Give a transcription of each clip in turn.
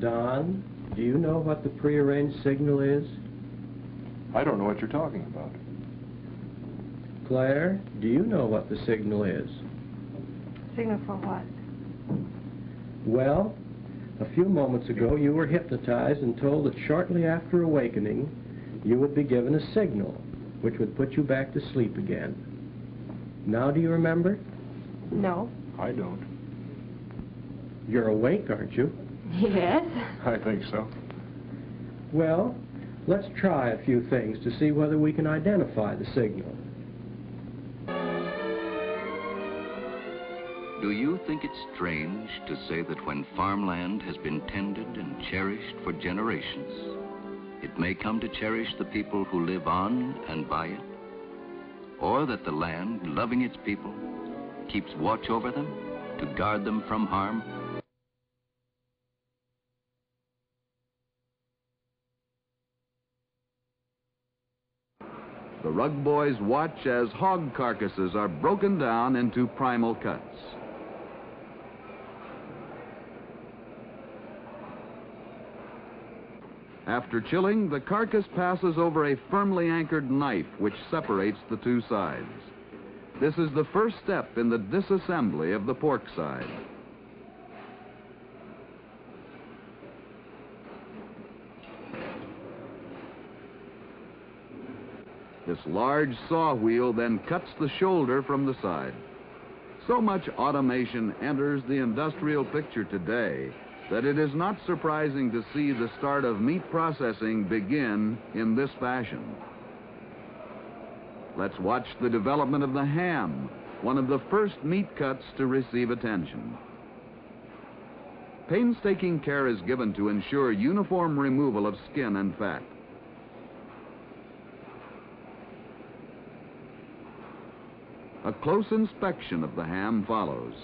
Don, do you know what the prearranged signal is? I don't know what you're talking about. Claire, do you know what the signal is? Signal for what? Well, a few moments ago you were hypnotized and told that shortly after awakening you would be given a signal which would put you back to sleep again. Now do you remember? No. I don't. You're awake, aren't you? Yes. I think so. Well, let's try a few things to see whether we can identify the signal. Do you think it's strange to say that when farmland has been tended and cherished for generations, it may come to cherish the people who live on and by it? Or that the land, loving its people, keeps watch over them to guard them from harm? The Rug Boys watch as hog carcasses are broken down into primal cuts. After chilling, the carcass passes over a firmly anchored knife which separates the two sides. This is the first step in the disassembly of the pork side. This large saw wheel then cuts the shoulder from the side. So much automation enters the industrial picture today that it is not surprising to see the start of meat processing begin in this fashion. Let's watch the development of the ham, one of the first meat cuts to receive attention. Painstaking care is given to ensure uniform removal of skin and fat. A close inspection of the ham follows.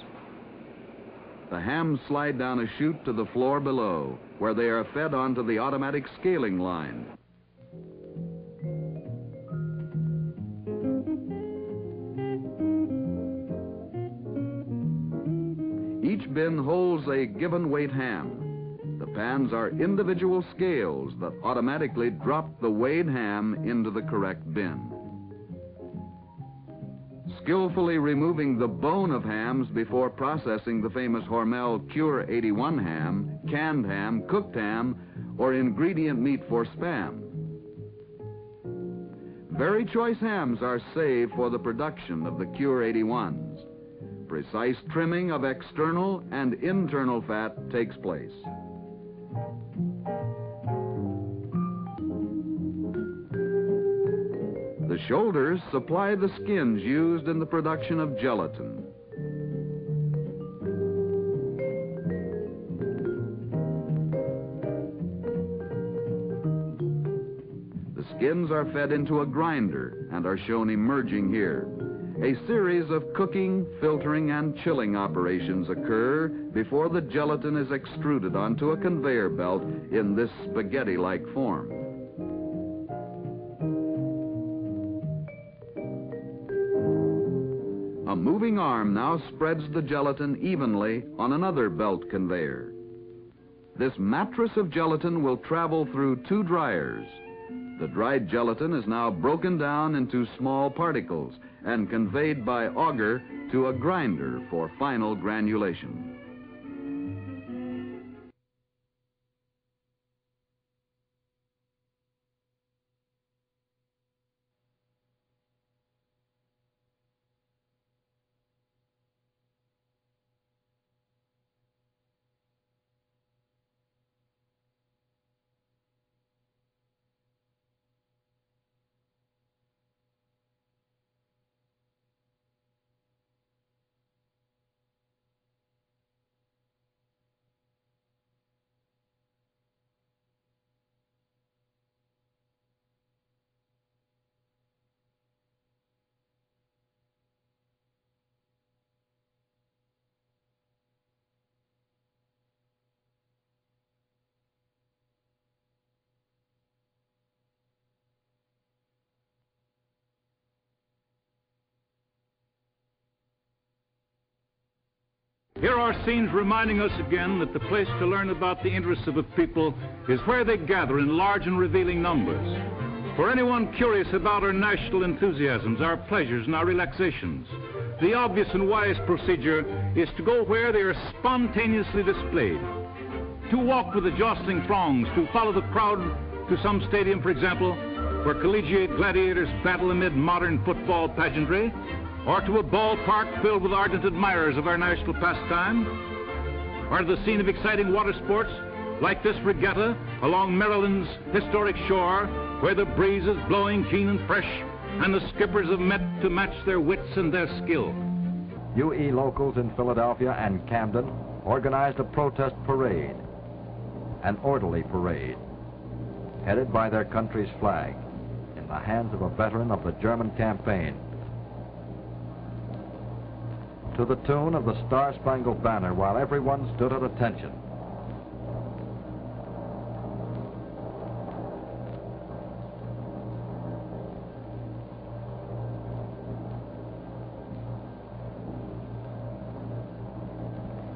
The hams slide down a chute to the floor below, where they are fed onto the automatic scaling line. Each bin holds a given weight ham. The pans are individual scales that automatically drop the weighed ham into the correct bin. Skillfully removing the bone of hams before processing the famous Hormel Cure 81 ham, canned ham, cooked ham, or ingredient meat for Spam. Very choice hams are saved for the production of the Cure 81s. Precise trimming of external and internal fat takes place. The shoulders supply the skins used in the production of gelatin. The skins are fed into a grinder and are shown emerging here. A series of cooking, filtering, and chilling operations occur before the gelatin is extruded onto a conveyor belt in this spaghetti-like form. A moving arm now spreads the gelatin evenly on another belt conveyor. This mattress of gelatin will travel through two dryers. The dried gelatin is now broken down into small particles and conveyed by auger to a grinder for final granulation. Here are scenes reminding us again that the place to learn about the interests of a people is where they gather in large and revealing numbers. For anyone curious about our national enthusiasms, our pleasures, and our relaxations, the obvious and wise procedure is to go where they are spontaneously displayed. To walk with the jostling throngs, to follow the crowd to some stadium, for example, where collegiate gladiators battle amid modern football pageantry, or to a ballpark filled with ardent admirers of our national pastime, or to the scene of exciting water sports like this regatta along Maryland's historic shore, where the breeze is blowing keen and fresh and the skippers have met to match their wits and their skill. UE locals in Philadelphia and Camden organized a protest parade, an orderly parade, headed by their country's flag, in the hands of a veteran of the German campaign, to the tune of the Star-Spangled Banner, while everyone stood at attention.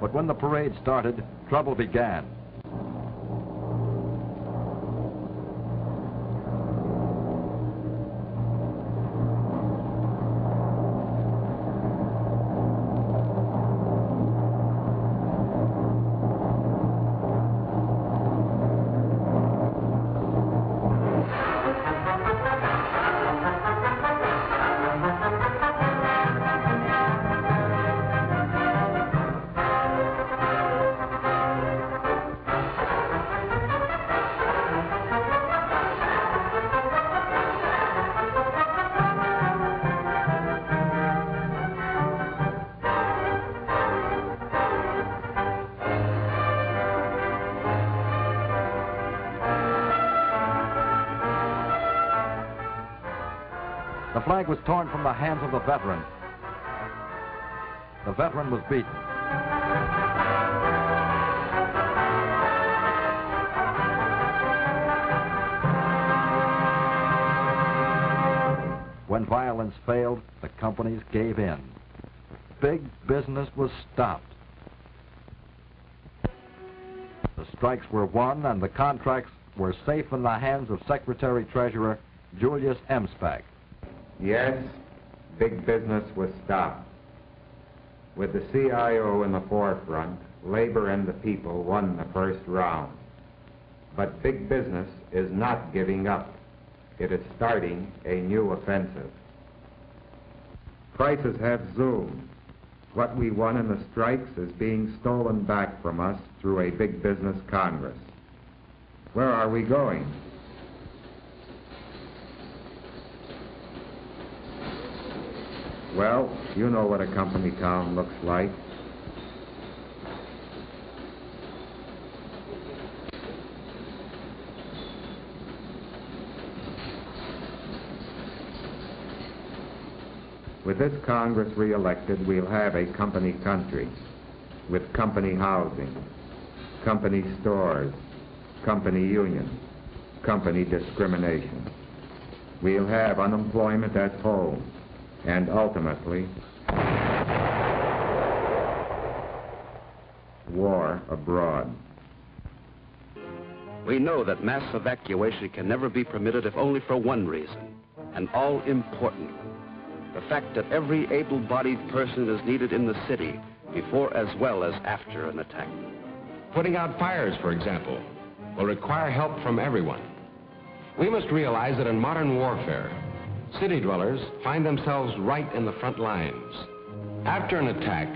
But when the parade started, trouble began. The flag was torn from the hands of the veteran. The veteran was beaten. When violence failed, the companies gave in. Big business was stopped. The strikes were won and the contracts were safe in the hands of Secretary-Treasurer Julius Emspach. Yes, big business was stopped. With the CIO in the forefront, labor and the people won the first round. But big business is not giving up. It is starting a new offensive. Prices have zoomed. What we won in the strikes is being stolen back from us through a big business Congress. Where are we going? Well, you know what a company town looks like. With this Congress re-elected, we'll have a company country with company housing, company stores, company unions, company discrimination. We'll have unemployment at home, and ultimately, war abroad. We know that mass evacuation can never be permitted if only for one reason, an all-important one. The fact that every able-bodied person is needed in the city before as well as after an attack. Putting out fires, for example, will require help from everyone. We must realize that in modern warfare, city dwellers find themselves right in the front lines. After an attack,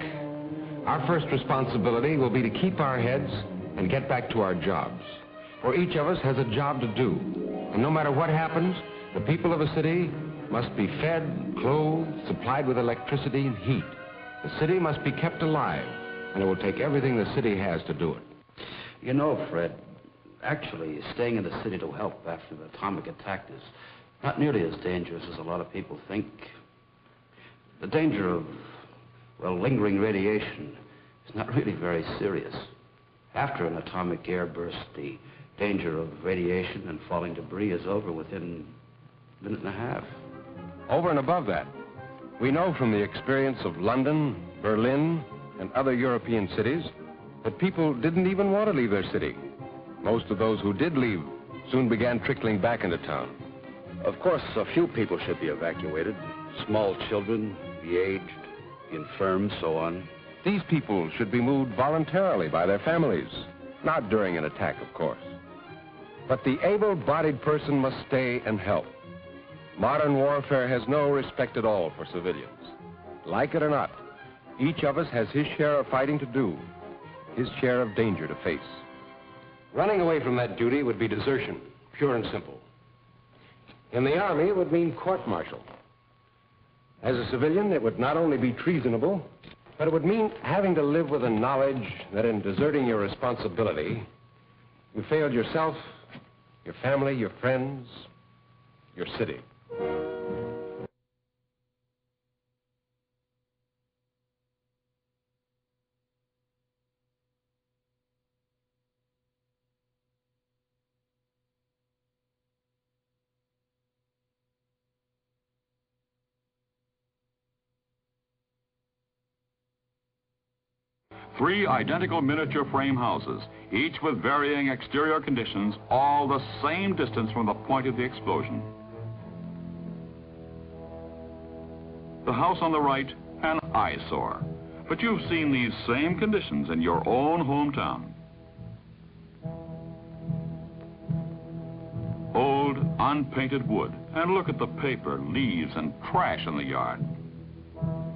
our first responsibility will be to keep our heads and get back to our jobs. For each of us has a job to do. And no matter what happens, the people of a city must be fed, clothed, supplied with electricity and heat. The city must be kept alive, and it will take everything the city has to do it. You know, Fred, actually staying in the city to help after the atomic attack is not nearly as dangerous as a lot of people think. The danger of, well, lingering radiation is not really very serious. After an atomic airburst, the danger of radiation and falling debris is over within a minute and a half. Over and above that, we know from the experience of London, Berlin, and other European cities that people didn't even want to leave their city. Most of those who did leave soon began trickling back into town. Of course, a few people should be evacuated. Small children, the aged, the infirm, so on. These people should be moved voluntarily by their families, not during an attack, of course. But the able-bodied person must stay and help. Modern warfare has no respect at all for civilians. Like it or not, each of us has his share of fighting to do, his share of danger to face. Running away from that duty would be desertion, pure and simple. In the Army, it would mean court-martial. As a civilian, it would not only be treasonable, but it would mean having to live with the knowledge that in deserting your responsibility, you failed yourself, your family, your friends, your city. Three identical miniature frame houses, each with varying exterior conditions, all the same distance from the point of the explosion. The house on the right, an eyesore. But you've seen these same conditions in your own hometown. Old, unpainted wood, and look at the paper, leaves, and trash in the yard.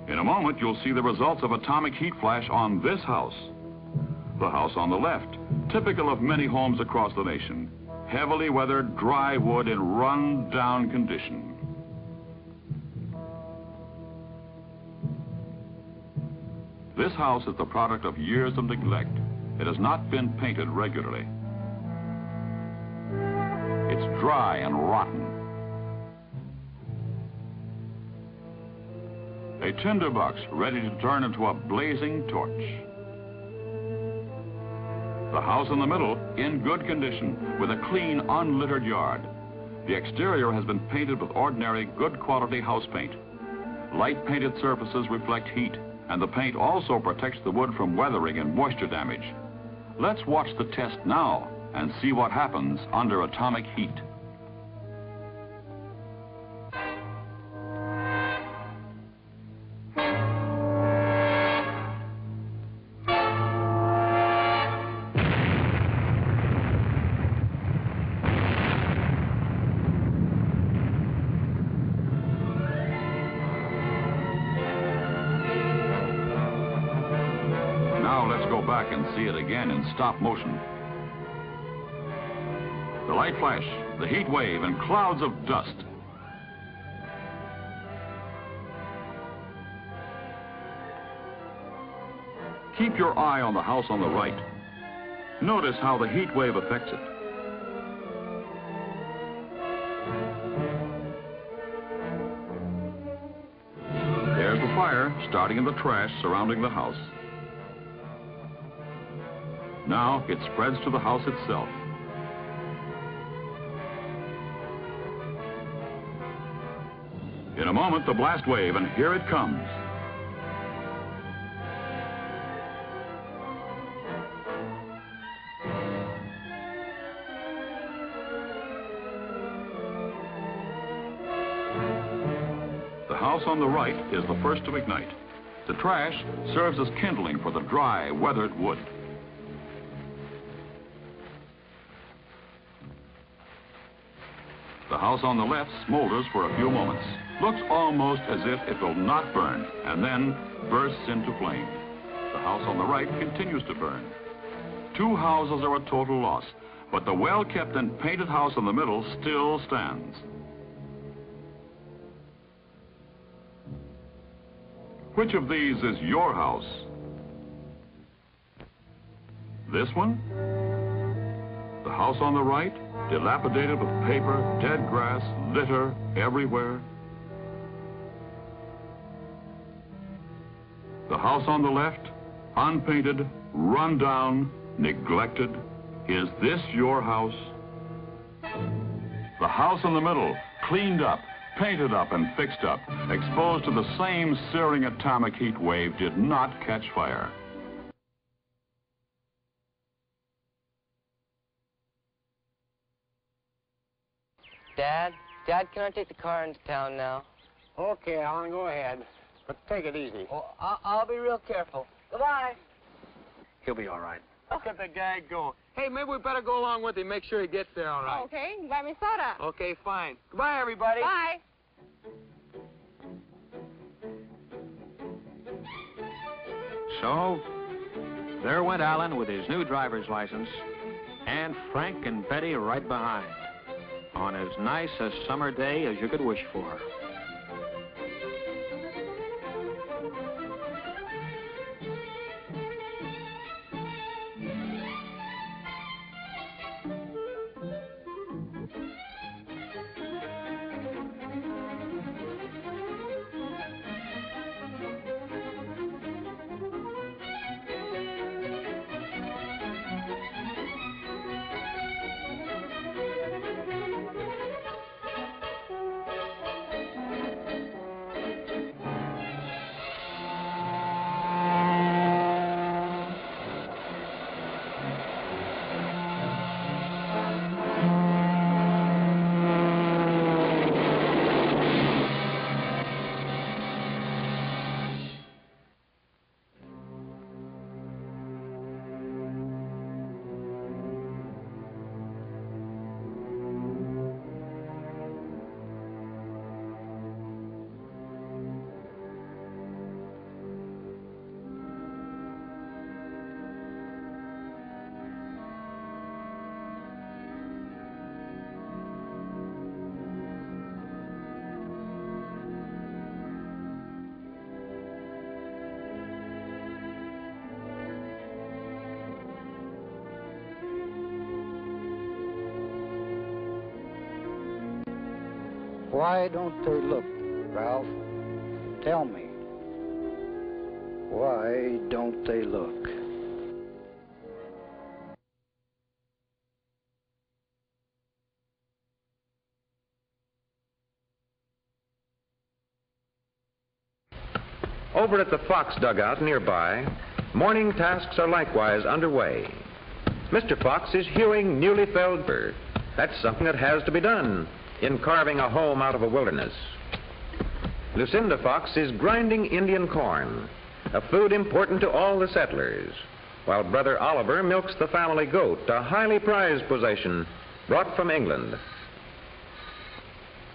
In a moment, you'll see the results of atomic heat flash on this house. The house on the left, typical of many homes across the nation. Heavily weathered, dry wood in run-down condition. This house is the product of years of neglect. It has not been painted regularly. It's dry and rotten. A tinderbox ready to turn into a blazing torch. The house in the middle, in good condition, with a clean, unlittered yard. The exterior has been painted with ordinary, good quality house paint. Light painted surfaces reflect heat, and the paint also protects the wood from weathering and moisture damage. Let's watch the test now and see what happens under atomic heat. And see it again in stop motion. The light flash, the heat wave, and clouds of dust. Keep your eye on the house on the right. Notice how the heat wave affects it. There's the fire starting in the trash surrounding the house. Now it spreads to the house itself. In a moment, the blast wave, and here it comes. The house on the right is the first to ignite. The trash serves as kindling for the dry, weathered wood. The house on the left smolders for a few moments, looks almost as if it will not burn, and then bursts into flame. The house on the right continues to burn. Two houses are a total loss, but the well-kept and painted house in the middle still stands. Which of these is your house? This one? The house on the right? Dilapidated with paper, dead grass, litter everywhere. The house on the left, unpainted, run down, neglected. Is this your house? The house in the middle, cleaned up, painted up and fixed up, exposed to the same searing atomic heat wave, did not catch fire. Dad, can I take the car into town now? Okay, Alan, go ahead. But take it easy. Oh, I'll be real careful. Goodbye. He'll be all right. Look at the guy go. Hey, maybe we better go along with him, make sure he gets there all right. Okay, buy me soda. Okay, fine. Goodbye, everybody. Bye. So, there went Alan with his new driver's license, and Frank and Betty right behind, on as nice a summer day as you could wish for. Why don't they look, Ralph? Tell me. Why don't they look? Over at the Fox dugout nearby, morning tasks are likewise underway. Mr. Fox is hewing newly felled fir. That's something that has to be done in carving a home out of a wilderness. Lucinda Fox is grinding Indian corn, a food important to all the settlers, while Brother Oliver milks the family goat, a highly prized possession brought from England.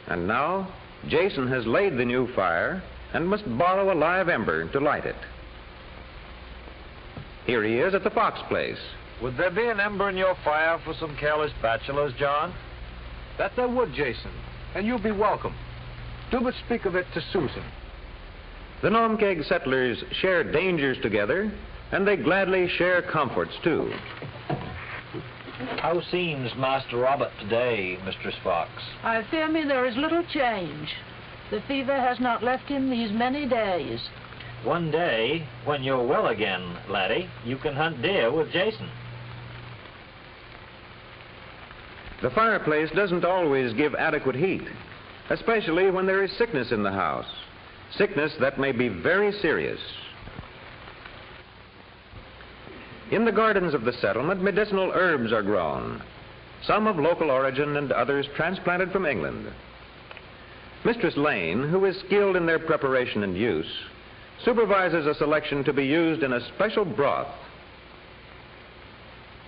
And now, Jason has laid the new fire and must borrow a live ember to light it. Here he is at the Fox place. Would there be an ember in your fire for some careless bachelors, John? That there would, Jason, and you'll be welcome. Do but speak of it to Susan. The Nomkeg settlers share dangers together, and they gladly share comforts, too. How seems Master Robert today, Mistress Fox? I fear me there is little change. The fever has not left him these many days. One day, when you're well again, laddie, you can hunt deer with Jason. The fireplace doesn't always give adequate heat, especially when there is sickness in the house. Sickness that may be very serious. In the gardens of the settlement, medicinal herbs are grown, some of local origin and others transplanted from England. Mistress Lane, who is skilled in their preparation and use, supervises a selection to be used in a special broth.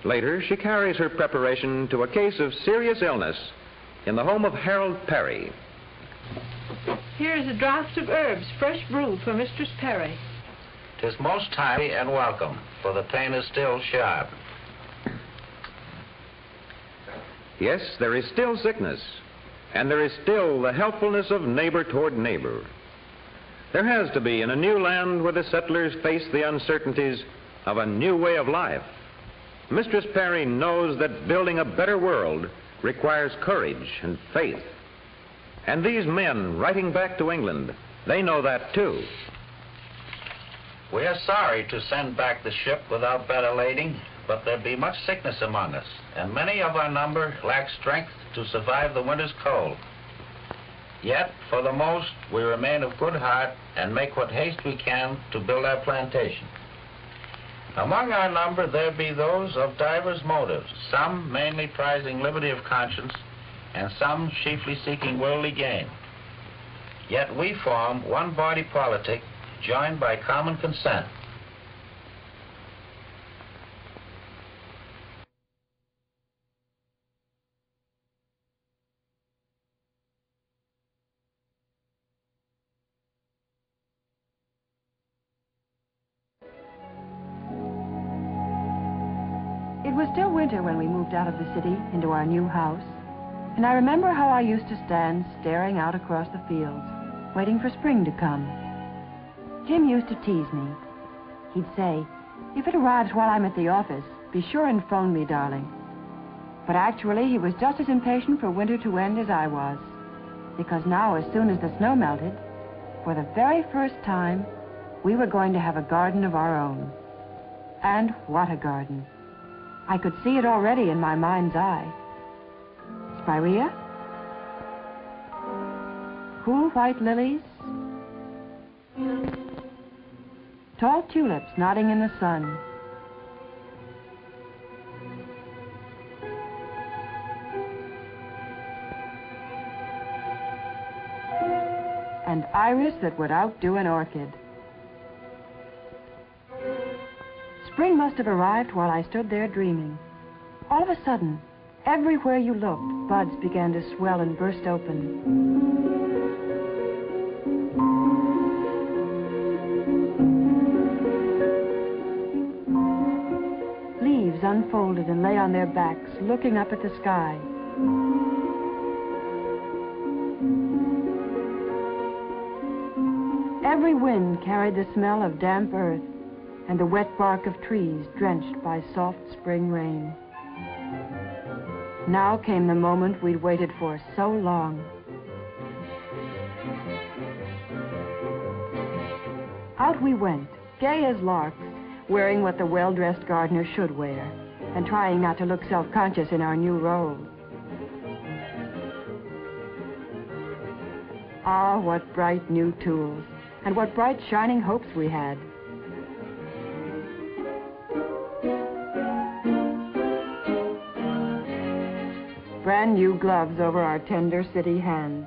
Later, she carries her preparation to a case of serious illness in the home of Harold Perry. Here is a draught of herbs, fresh brewed for Mistress Perry. 'Tis most timely and welcome, for the pain is still sharp. Yes, there is still sickness, and there is still the helpfulness of neighbor toward neighbor. There has to be in a new land where the settlers face the uncertainties of a new way of life. Mistress Perry knows that building a better world requires courage and faith. And these men writing back to England, they know that too. We are sorry to send back the ship without better lading, but there be much sickness among us, and many of our number lack strength to survive the winter's cold. Yet, for the most, we remain of good heart and make what haste we can to build our plantation. Among our number there be those of divers motives, some mainly prizing liberty of conscience, and some chiefly seeking worldly gain. Yet we form one body politic, joined by common consent. It was still winter when we moved out of the city into our new house, and I remember how I used to stand staring out across the fields, waiting for spring to come. Jim used to tease me. He'd say, "If it arrives while I'm at the office, be sure and phone me, darling." But actually, he was just as impatient for winter to end as I was, because now, as soon as the snow melted, for the very first time, we were going to have a garden of our own. And what a garden! I could see it already in my mind's eye. Spirea? Cool white lilies? Tall tulips nodding in the sun. And iris that would outdo an orchid. Spring must have arrived while I stood there dreaming. All of a sudden, everywhere you looked, buds began to swell and burst open. Leaves unfolded and lay on their backs, looking up at the sky. Every wind carried the smell of damp earth and the wet bark of trees drenched by soft spring rain. Now came the moment we'd waited for so long. Out we went, gay as larks, wearing what the well-dressed gardener should wear, and trying not to look self-conscious in our new roles. Ah, what bright new tools, and what bright shining hopes we had. Brand new gloves over our tender city hands.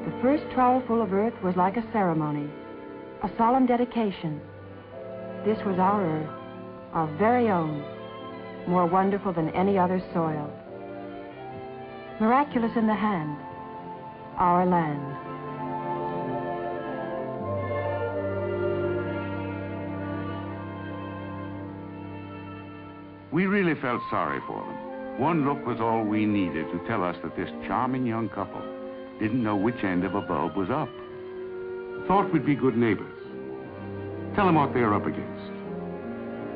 The first trowelful of earth was like a ceremony, a solemn dedication. This was our earth, our very own, more wonderful than any other soil. Miraculous in the hand, our land. We really felt sorry for them. One look was all we needed to tell us that this charming young couple didn't know which end of a bulb was up. Thought we'd be good neighbors. Tell them what they're up against.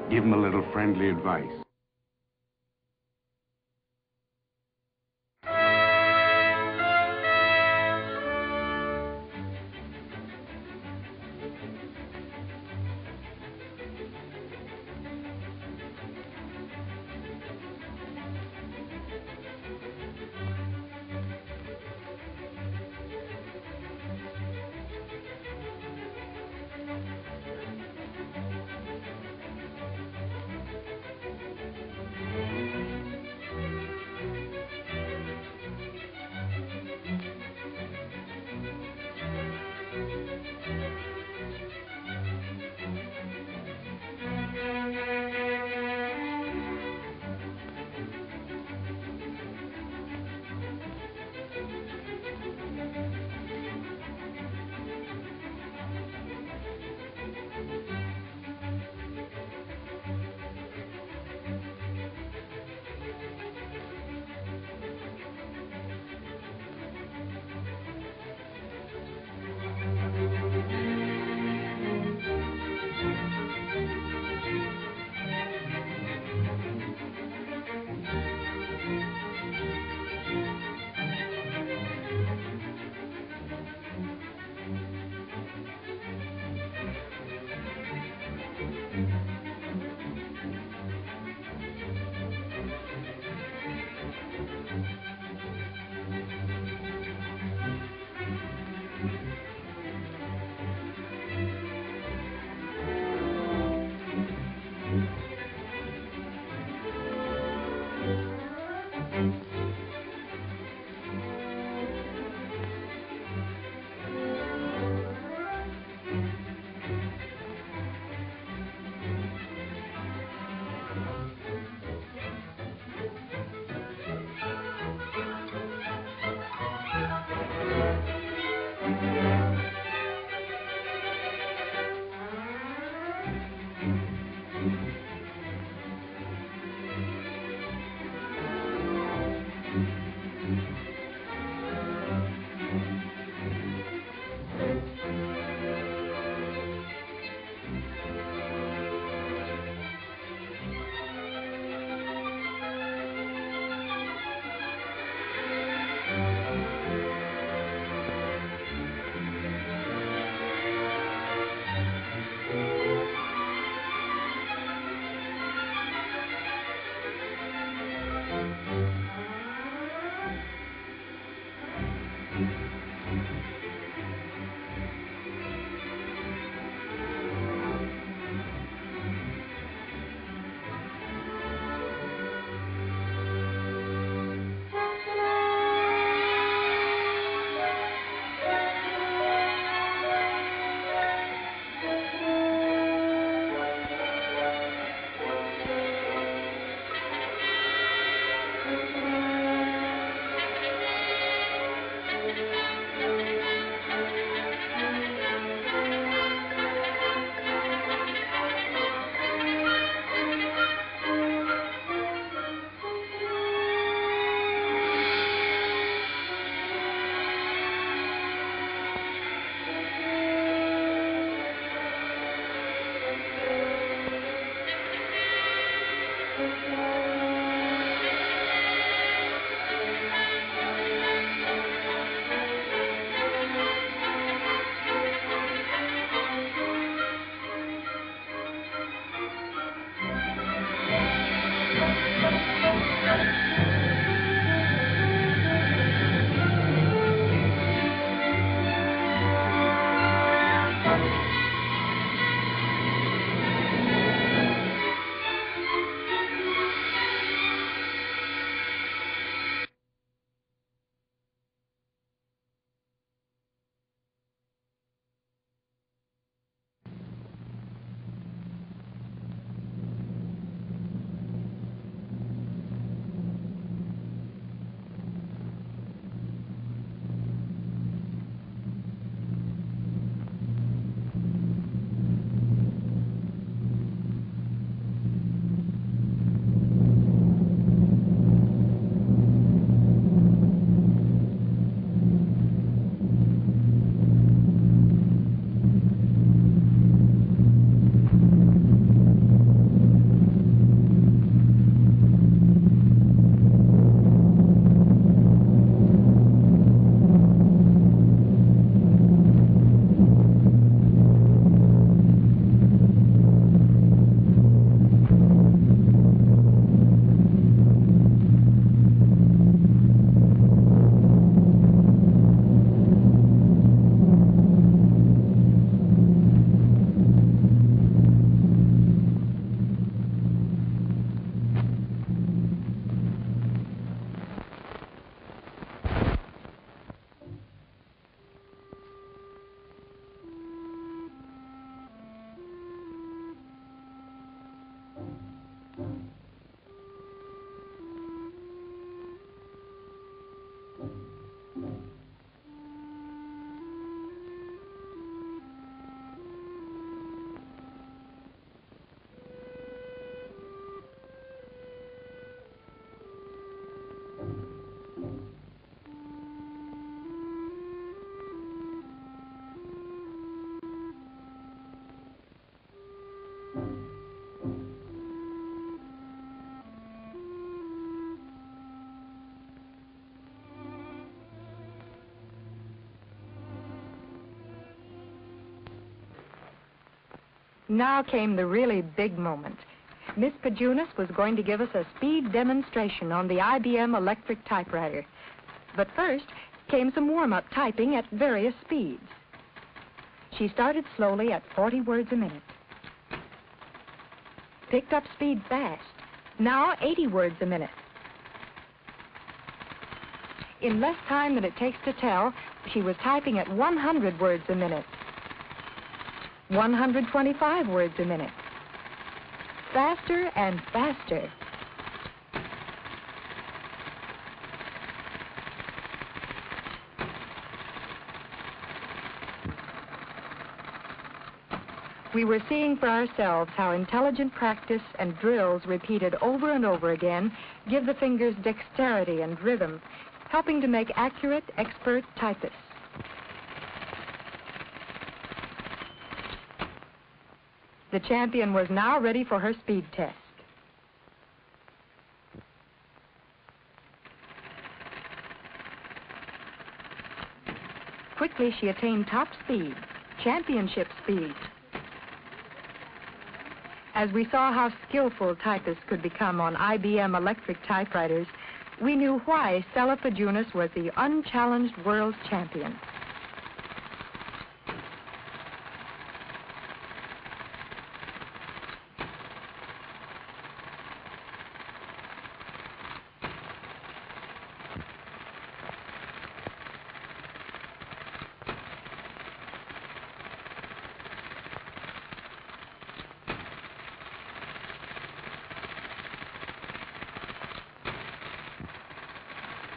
Give them a little friendly advice. Now came the really big moment. Miss Pajunas was going to give us a speed demonstration on the IBM electric typewriter. But first came some warm-up typing at various speeds. She started slowly at 40 words a minute. Picked up speed fast. Now 80 words a minute. In less time than it takes to tell, she was typing at 100 words a minute. 125 words a minute. Faster and faster. We were seeing for ourselves how intelligent practice and drills repeated over and over again give the fingers dexterity and rhythm, helping to make accurate, expert typists. The champion was now ready for her speed test. Quickly, she attained top speed, championship speed. As we saw how skillful typists could become on IBM electric typewriters, we knew why Stella Pajunas was the unchallenged world champion.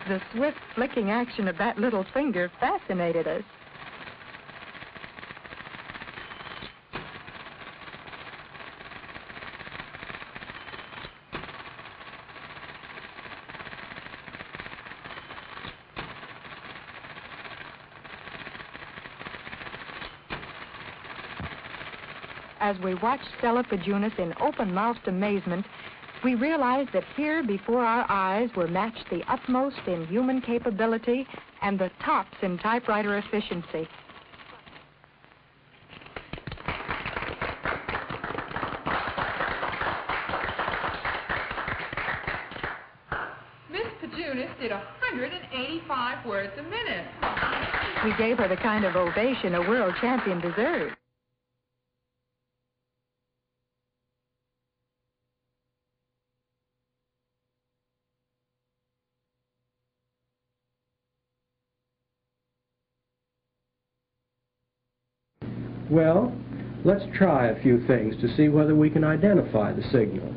The swift flicking action of that little finger fascinated us. As we watched Stella Pajunas in open-mouthed amazement, we realized that here before our eyes were matched the utmost in human capability and the tops in typewriter efficiency. Miss Pajunas did 185 words a minute. We gave her the kind of ovation a world champion deserved. Well, let's try a few things to see whether we can identify the signal.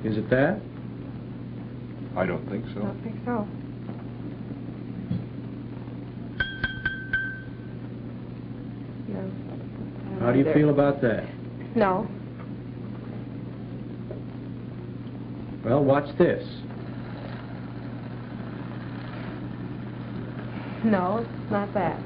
Is it that? I don't think so. I don't think so. No. How do you feel about that? No. Well, watch this. No, it's not that.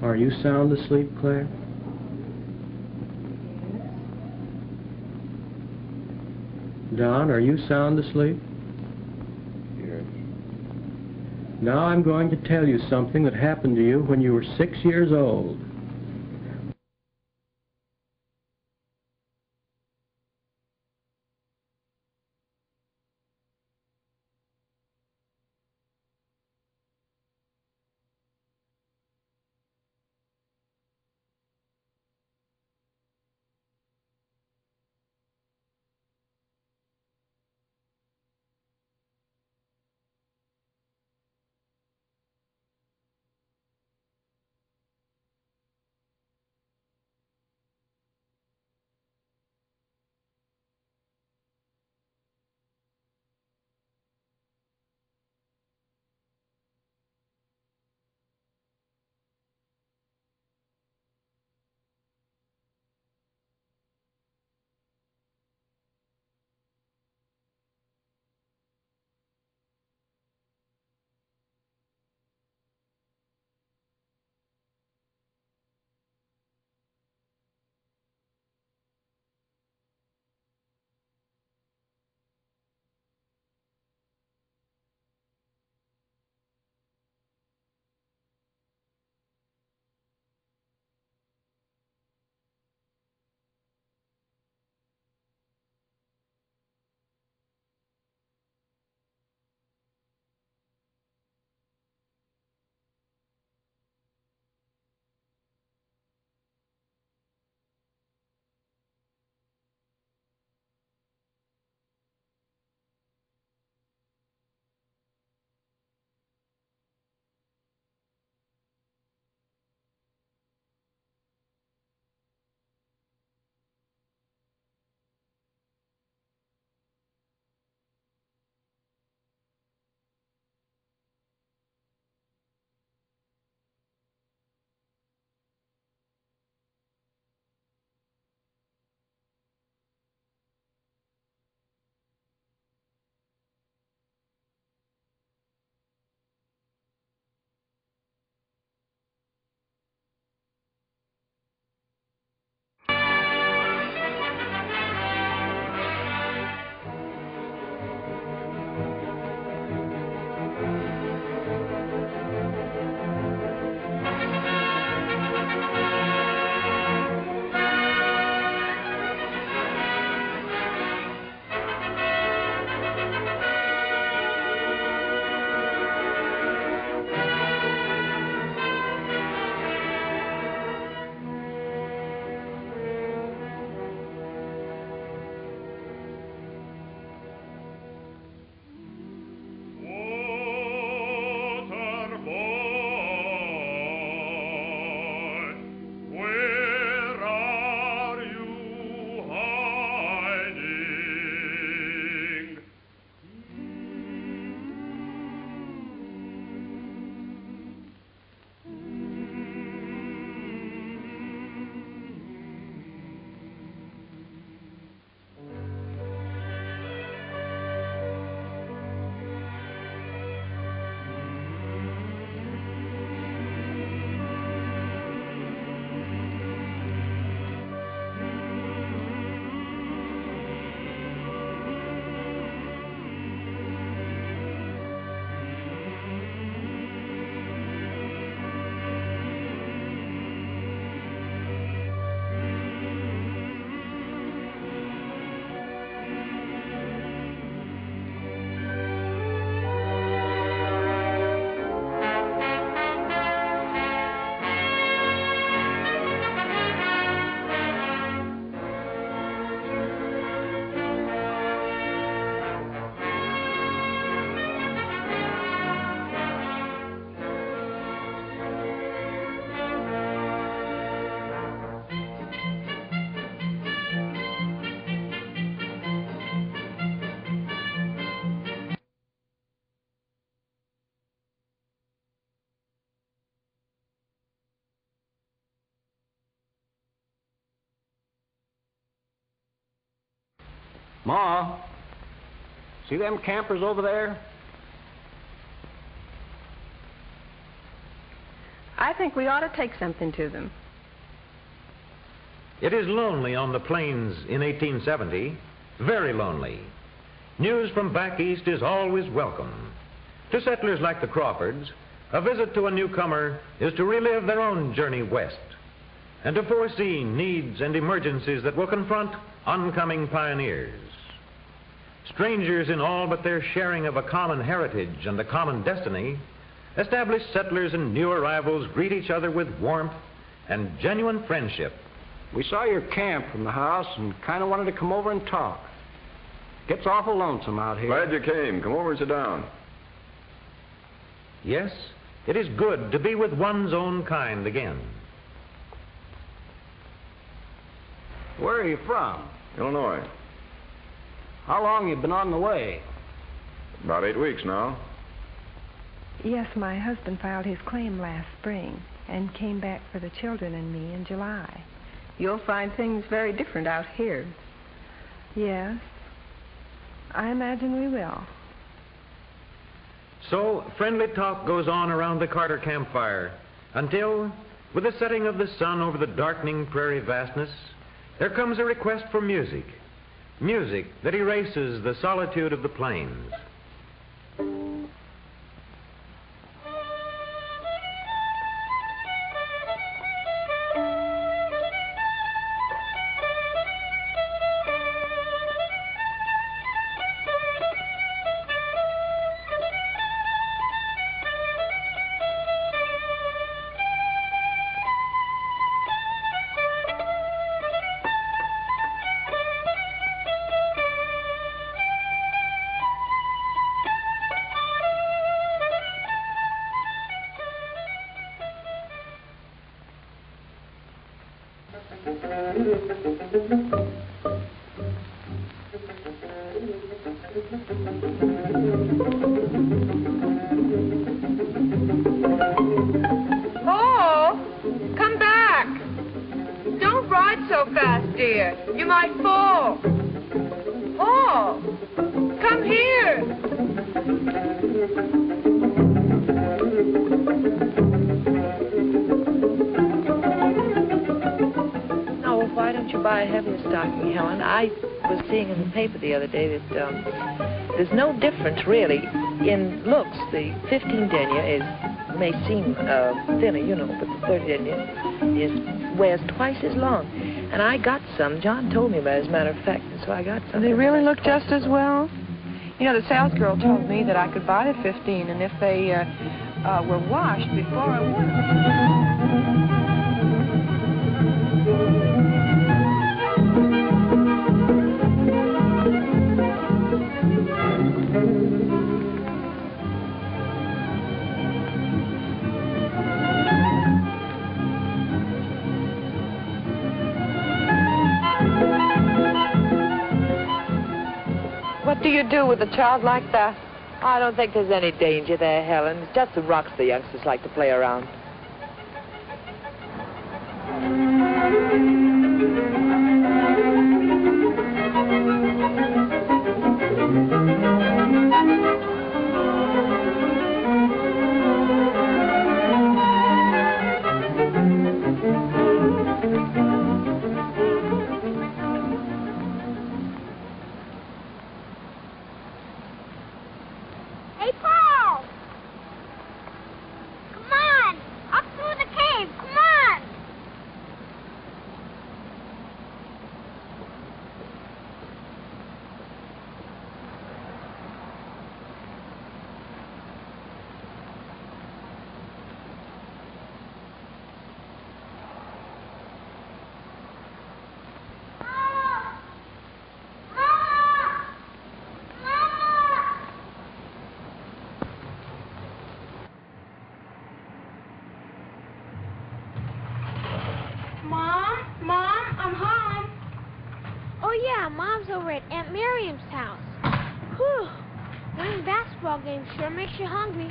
Are you sound asleep, Claire? Don, are you sound asleep? Yes. Now I'm going to tell you something that happened to you when you were 6 years old. Ma, see them campers over there? I think we ought to take something to them. It is lonely on the plains in 1870, very lonely. News from back east is always welcome. To settlers like the Crawfords, a visit to a newcomer is to relive their own journey west and to foresee needs and emergencies that will confront oncoming pioneers. Strangers in all but their sharing of a common heritage and a common destiny, established settlers and new arrivals greet each other with warmth and genuine friendship. We saw your camp from the house and kind of wanted to come over and talk. Gets awful lonesome out here. Glad you came. Come over and sit down. Yes, it is good to be with one's own kind again. Where are you from? Illinois. How long you been on the way? About 8 weeks now. Yes, my husband filed his claim last spring and came back for the children and me in July. You'll find things very different out here. Yes, I imagine we will. So friendly talk goes on around the Carter campfire until, with the setting of the sun over the darkening prairie vastness, there comes a request for music. Music that erases the solitude of the plains. Paul, come back. Don't ride so fast, dear. You might fall. Paul, come here. Oh, why don't you buy a heavier stocking, Helen? I was seeing in the paper the other day that there's no difference, really, in looks. The 15 denier may seem thinner, you know, but the 30 denier wears twice as long. And I got some. John told me about it, as a matter of fact, and so I got some. They really look just as well? You know, the salesgirl told me that I could buy the 15, and if they were washed before I wore them. What do you do with a child like that? I don't think there's any danger there, Helen. It's just the rocks the youngsters like to play around. Hey, Paul! Come on! Up through the cave! Come on! Mom, I'm home. Oh, yeah, Mom's over at Aunt Miriam's house. Whew. Winning basketball game sure makes you hungry.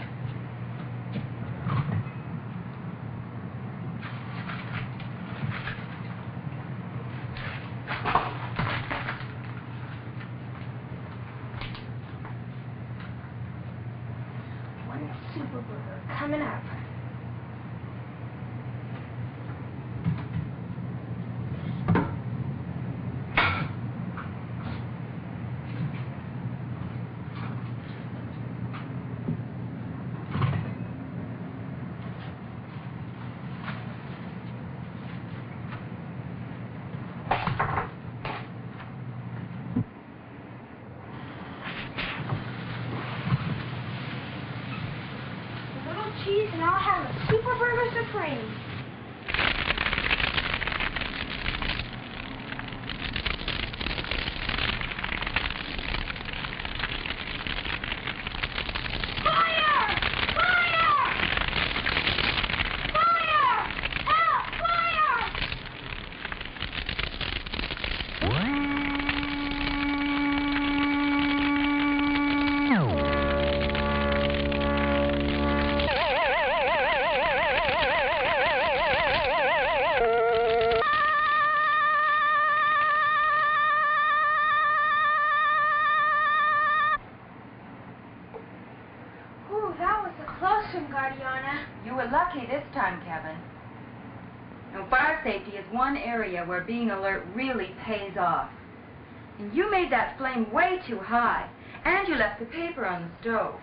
coming up. Cheese and I'll have a Super Burger Supreme. Fire! Fire! Fire! Help! Fire! Ooh, that was a close one, Guardiana. You were lucky this time, Kevin. Now, fire safety is one area where being alert really pays off. And you made that flame way too high, and you left the paper on the stove.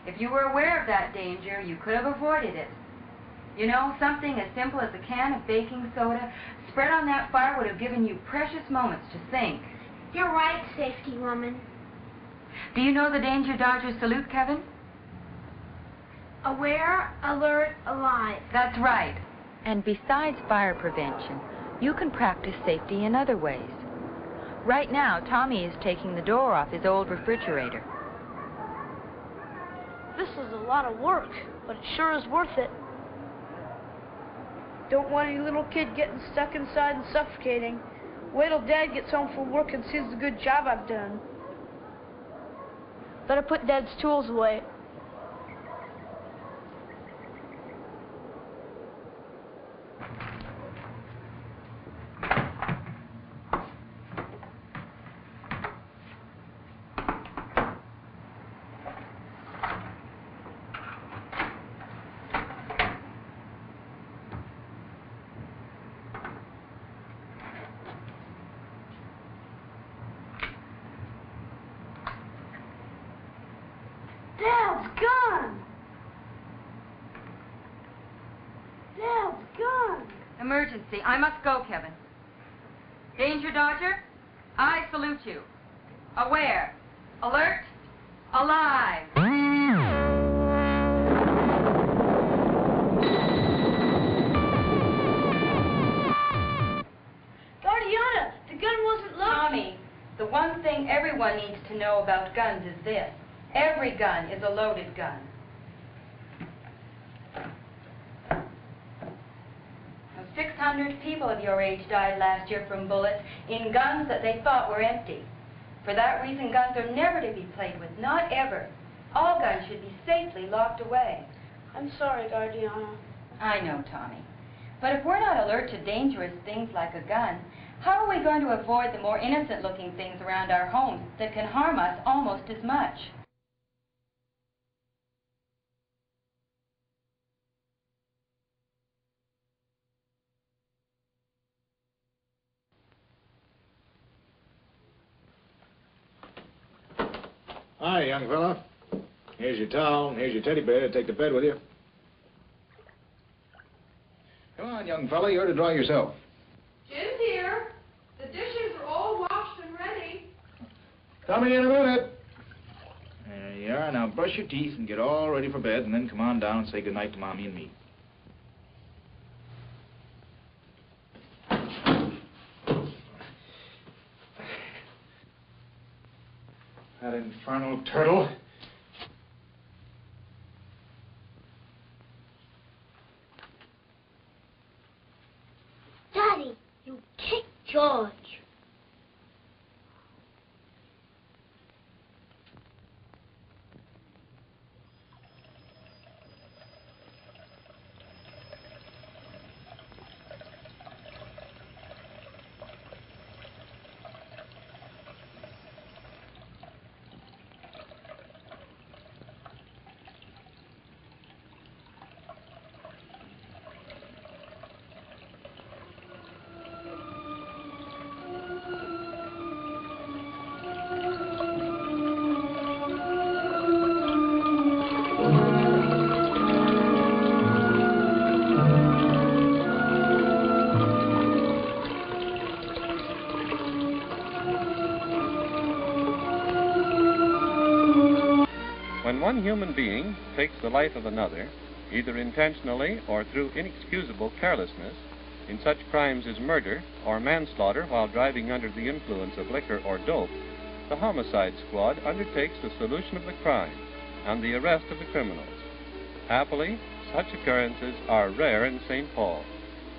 If you were aware of that danger, you could have avoided it. You know, something as simple as a can of baking soda spread on that fire would have given you precious moments to think. You're right, safety woman. Do you know the danger dodger salute, Kevin? Aware, alert, alive. That's right. And besides fire prevention, you can practice safety in other ways. Right now, Tommy is taking the door off his old refrigerator. This is a lot of work, but it sure is worth it. Don't want any little kid getting stuck inside and suffocating. Wait till Dad gets home from work and sees the good job I've done. Better put Dad's tools away. Dad's gun! Dad's gun! Emergency. I must go, Kevin. Danger dodger, I salute you. Aware, alert, alive. Guardiana, the gun wasn't loaded. Tommy, the one thing everyone needs to know about guns is this. Every gun is a loaded gun. 600 people of your age died last year from bullets in guns that they thought were empty. For that reason, guns are never to be played with, not ever. All guns should be safely locked away. I'm sorry, Guardiana. I know, Tommy. But if we're not alert to dangerous things like a gun, how are we going to avoid the more innocent-looking things around our homes that can harm us almost as much? Hi, young fella. Here's your towel, and here's your teddy bear to take to bed with you. Come on, young fella, you're to dry yourself. Jim's here. The dishes are all washed and ready. Coming in a minute. There you are. Now brush your teeth and get all ready for bed, and then come on down and say goodnight to Mommy and me. That infernal turtle. Daddy, you kicked George. When one human being takes the life of another, either intentionally or through inexcusable carelessness, in such crimes as murder or manslaughter while driving under the influence of liquor or dope, the homicide squad undertakes the solution of the crime and the arrest of the criminals. Happily, such occurrences are rare in St. Paul,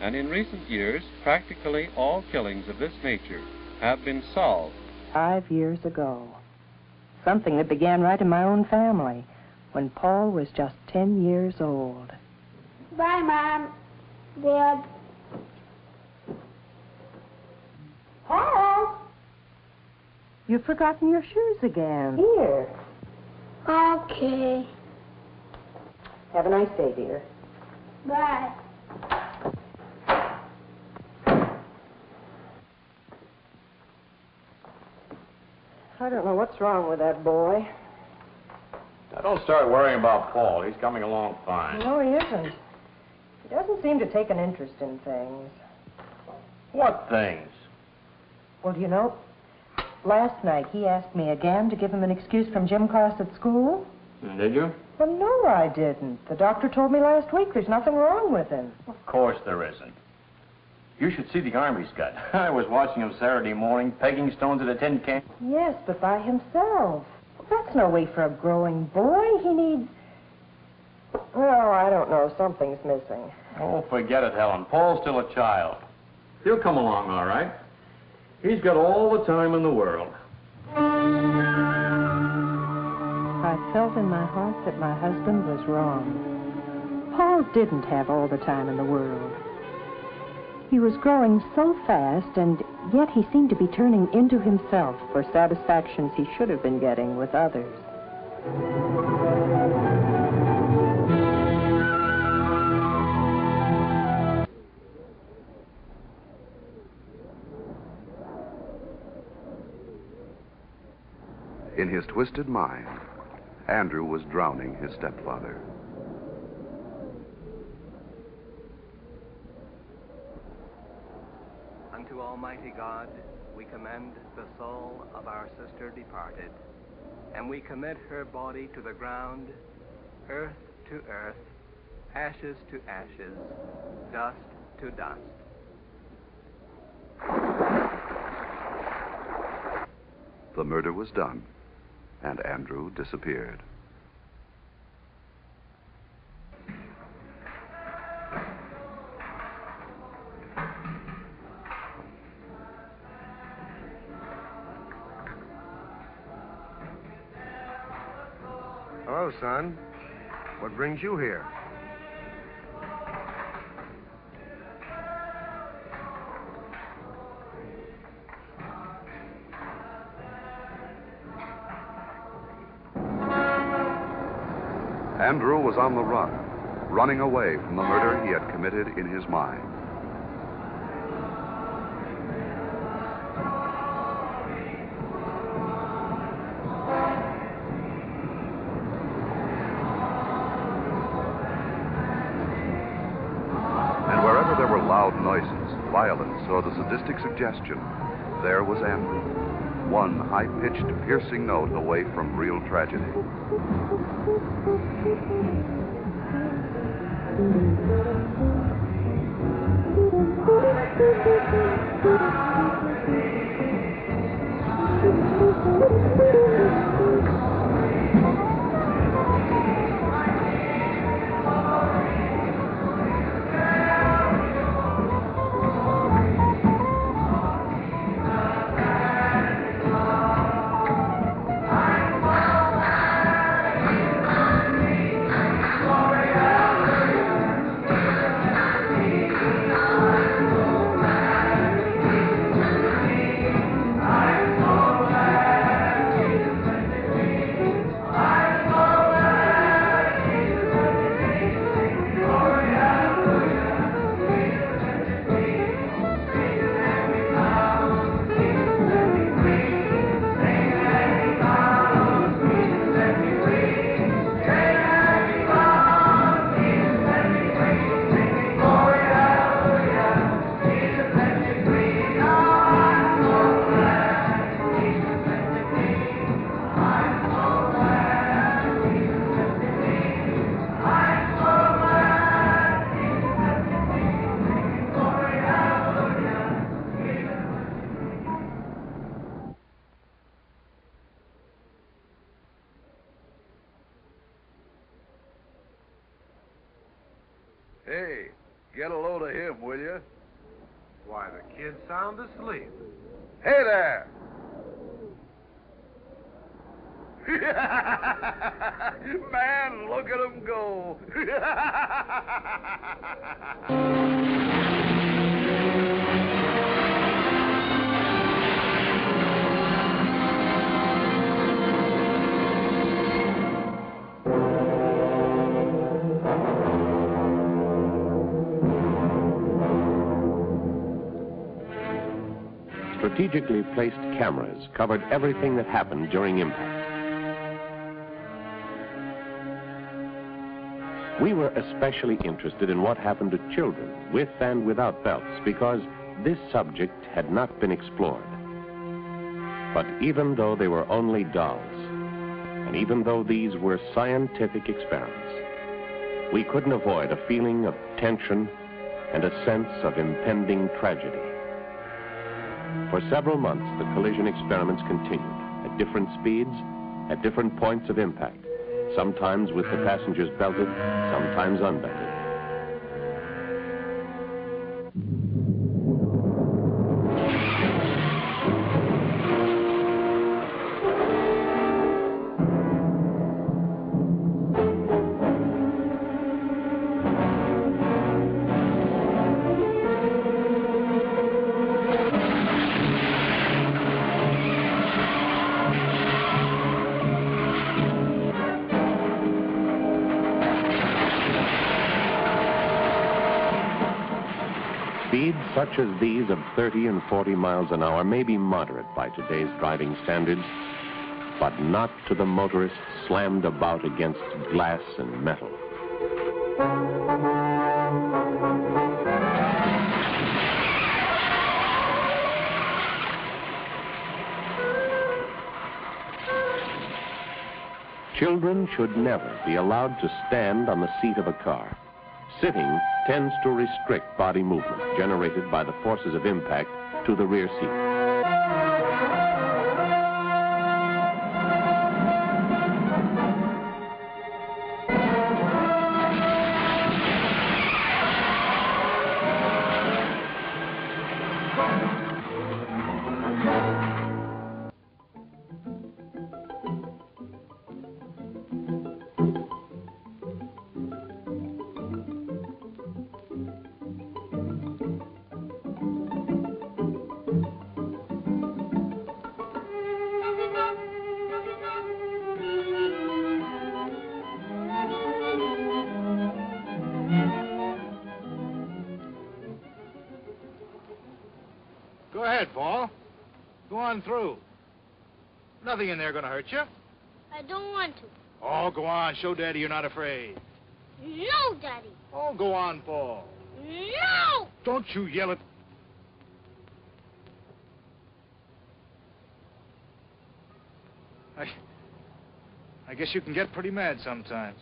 and in recent years, practically all killings of this nature have been solved. 5 years ago. Something that began right in my own family, when Paul was just 10 years old. Bye, Mom. Dad. Paul. You've forgotten your shoes again. Here. Okay. Have a nice day, dear. Bye. I don't know what's wrong with that boy. Now, don't start worrying about Paul. He's coming along fine. No, he isn't. He doesn't seem to take an interest in things. What things? Well, do you know, last night he asked me again to give him an excuse from gym class at school. Did you? Well, no, I didn't. The doctor told me last week there's nothing wrong with him. Of course there isn't. You should see the arm he's got. I was watching him Saturday morning, pegging stones at a tin can. Yes, but by himself. That's no way for a growing boy. He needs... Well, I don't know. Something's missing. Oh, forget it, Helen. Paul's still a child. He'll come along all right. He's got all the time in the world. I felt in my heart that my husband was wrong. Paul didn't have all the time in the world. He was growing so fast, and yet he seemed to be turning into himself for satisfactions he should have been getting with others. In his twisted mind, Andrew was drowning his stepfather. Unto Almighty God, we commend the soul of our sister departed, and we commit her body to the ground, earth to earth, ashes to ashes, dust to dust. The murder was done, and Andrew disappeared. Hello, son. What brings you here? Andrew was on the run, running away from the murder he had committed in his mind. And wherever there were loud noises, violence, or the sadistic suggestion, there was Andrew, one high-pitched, piercing note away from real tragedy. Hey, get a load of him, will you? Why, the kid's sound asleep. Hey there! Man, look at him go! Strategically placed cameras covered everything that happened during impact. We were especially interested in what happened to children with and without belts because this subject had not been explored. But even though they were only dolls, and even though these were scientific experiments, we couldn't avoid a feeling of tension and a sense of impending tragedy. For several months, the collision experiments continued at different speeds, at different points of impact, sometimes with the passengers belted, sometimes unbelted. Speeds such as these of 30 and 40 miles an hour may be moderate by today's driving standards, but not to the motorist slammed about against glass and metal. Children should never be allowed to stand on the seat of a car. Sitting tends to restrict body movement generated by the forces of impact to the rear seat. Go ahead, Paul. Go on through. Nothing in there gonna hurt you. I don't want to. Oh, go on. Show Daddy you're not afraid. No, Daddy. Oh, go on, Paul. No! Don't you yell at... I guess you can get pretty mad sometimes.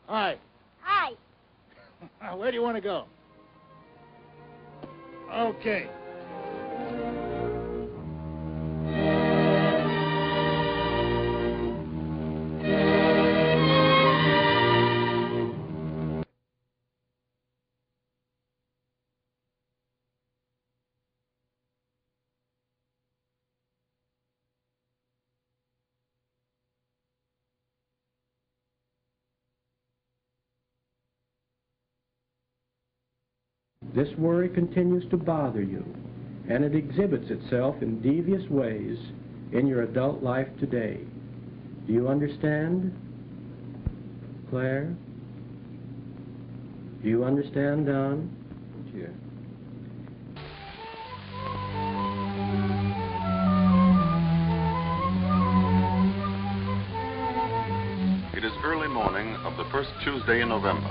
Hi. Hi. Where do you want to go? Okay. This worry continues to bother you, and it exhibits itself in devious ways in your adult life today. Do you understand? Claire? Do you understand, Don? Sure. It is early morning of the first Tuesday in November.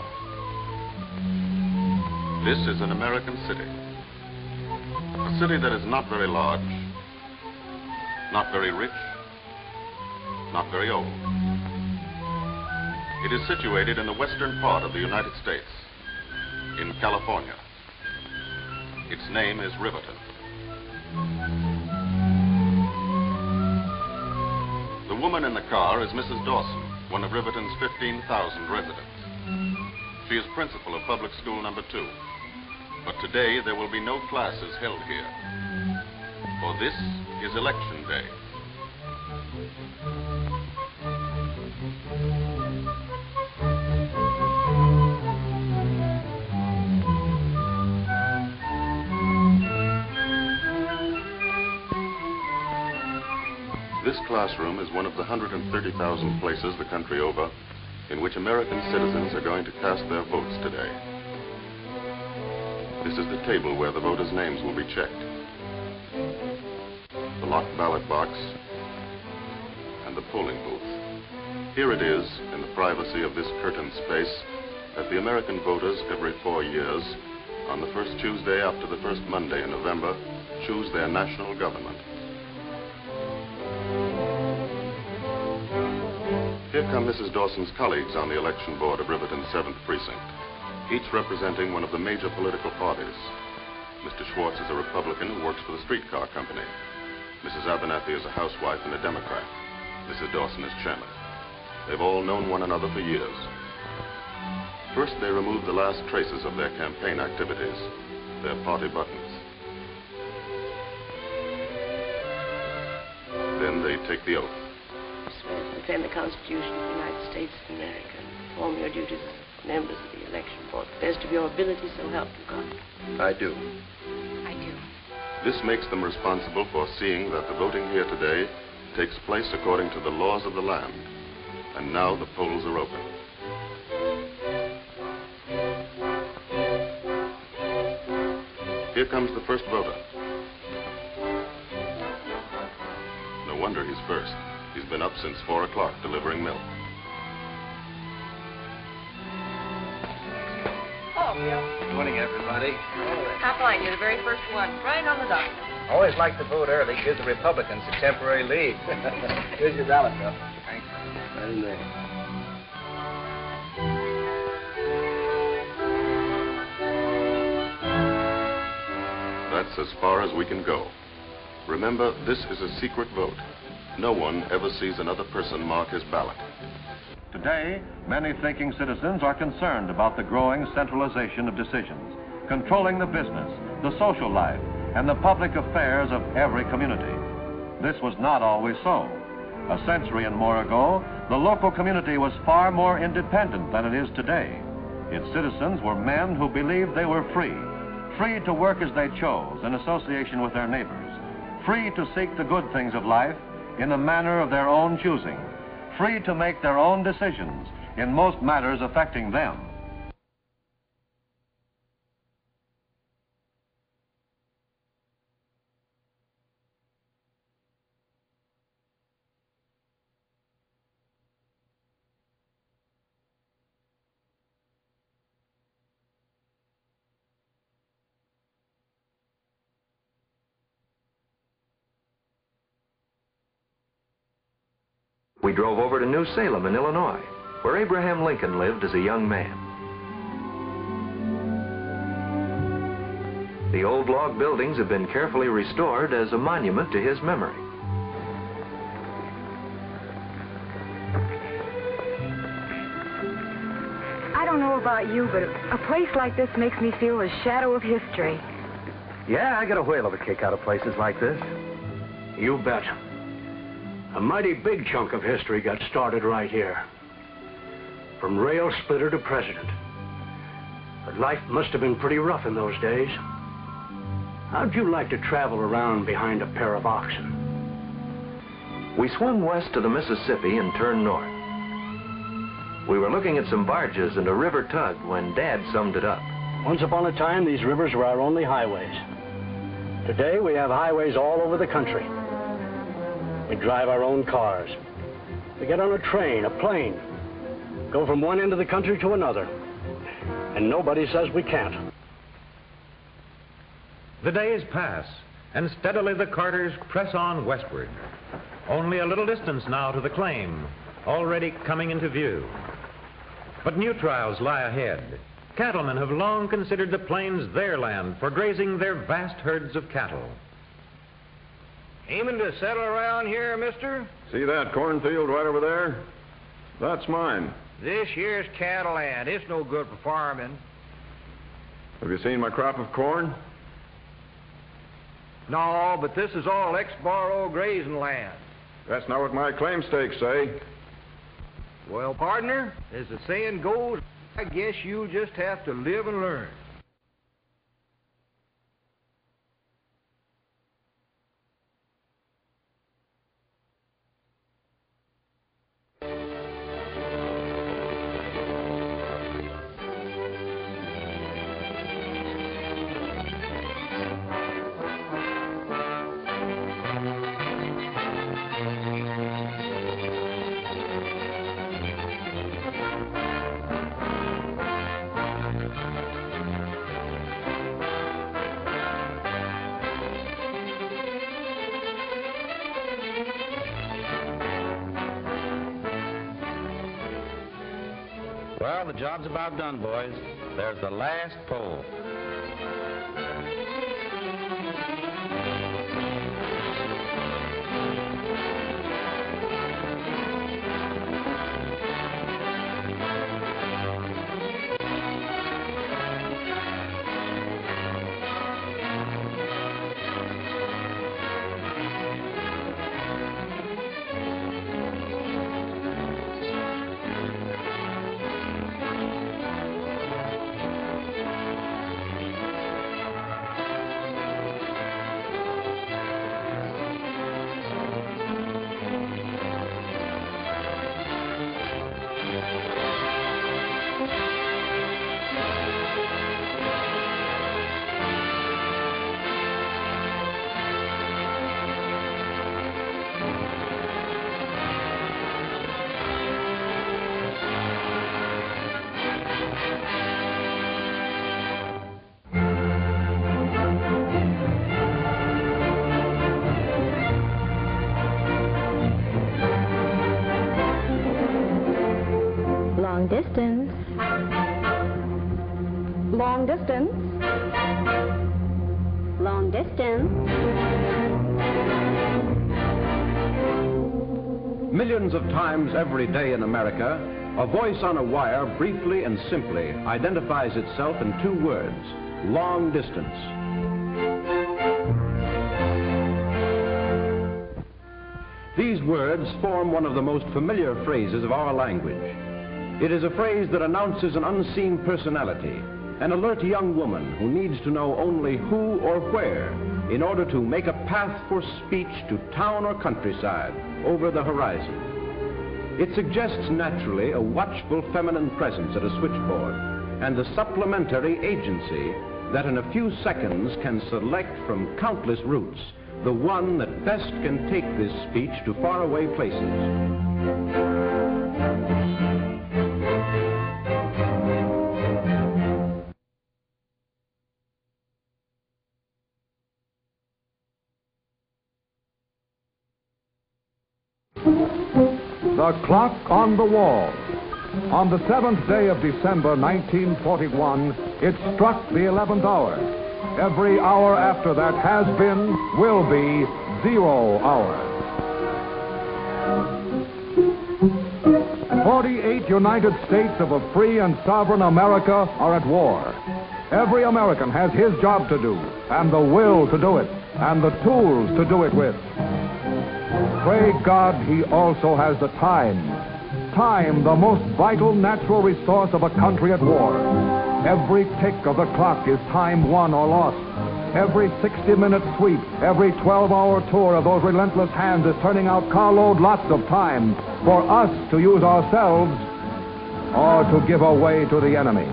This is an American city. A city that is not very large, not very rich, not very old. It is situated in the western part of the United States, in California. Its name is Riverton. woman in the car is Mrs. Dawson, one of Riverton's 15,000 residents. She is principal of public school number 2. But today there will be no classes held here. For this is election day. This classroom is one of the 130,000 places the country over in which American citizens are going to cast their votes today. This is the table where the voters' names will be checked. The locked ballot box and the polling booth. Here it is, in the privacy of this curtained space, that the American voters every 4 years, on the first Tuesday after the first Monday in November, choose their national government. Here come Mrs. Dawson's colleagues on the election board of Riverton's 7th Precinct, each representing one of the major political parties. Mr. Schwartz is a Republican who works for the streetcar company. Mrs. Abernathy is a housewife and a Democrat. Mrs. Dawson is chairman. They've all known one another for years. First, they remove the last traces of their campaign activities, their party buttons. Then they take the oath. Defend the Constitution of the United States of America and perform your duties as members of the election board to the best of your ability, so help you God. I do. I do. This makes them responsible for seeing that the voting here today takes place according to the laws of the land. And now the polls are open. Here comes the first voter. No wonder he's first. He's been up since 4 o'clock delivering milk. Oh, Bill. Good morning, everybody. How fine. You're the very first one. Right on the dot. Always like to vote early. Gives the Republicans a temporary lead. Here's your ballot, Bill. Thanks. Right in there. That's as far as we can go. Remember, this is a secret vote. No one ever sees another person mark his ballot. Today, many thinking citizens are concerned about the growing centralization of decisions, controlling the business, the social life, and the public affairs of every community. This was not always so. A century and more ago, the local community was far more independent than it is today. Its citizens were men who believed they were free to work as they chose in association with their neighbors, free to seek the good things of life in a manner of their own choosing, free to make their own decisions in most matters affecting them. We drove over to New Salem in Illinois, where Abraham Lincoln lived as a young man. The old log buildings have been carefully restored as a monument to his memory. I don't know about you, but a place like this makes me feel a shadow of history. Yeah, I get a whale of a kick out of places like this. You bet. A mighty big chunk of history got started right here. From rail splitter to president. But life must have been pretty rough in those days. How'd you like to travel around behind a pair of oxen? We swung west to the Mississippi and turned north. We were looking at some barges and a river tug when Dad summed it up. Once upon a time, these rivers were our only highways. Today, we have highways all over the country. We drive our own cars. We get on a train, a plane, go from one end of the country to another. And nobody says we can't. The days pass, and steadily the carters press on westward. Only a little distance now to the claim, already coming into view. But new trials lie ahead. Cattlemen have long considered the plains their land for grazing their vast herds of cattle. Aiming to settle around here, mister? See that cornfield right over there? That's mine. This year's cattle land. It's no good for farming. Have you seen my crop of corn? No, but this is all ex-borrow grazing land. That's not what my claim stakes say. Well, partner, as the saying goes, I guess you'll just have to live and learn. Well, the job's about done, boys. There's the last pole. Long distance. Long distance. Long distance. Millions of times every day in America, a voice on a wire briefly and simply identifies itself in two words: long distance. These words form one of the most familiar phrases of our language. It is a phrase that announces an unseen personality, an alert young woman who needs to know only who or where in order to make a path for speech to town or countryside over the horizon. It suggests naturally a watchful feminine presence at a switchboard and the supplementary agency that in a few seconds can select from countless routes the one that best can take this speech to faraway places. The clock on the wall. On the 7th day of December 1941, it struck the 11th hour. Every hour after that has been, will be, 0 hour. 48 United States of a free and sovereign America are at war. Every American has his job to do, and the will to do it, and the tools to do it with. Pray God he also has the time. Time, the most vital natural resource of a country at war. Every tick of the clock is time won or lost. Every 60-minute sweep, every 12-hour tour of those relentless hands is turning out carload lots of time for us to use ourselves or to give away to the enemy.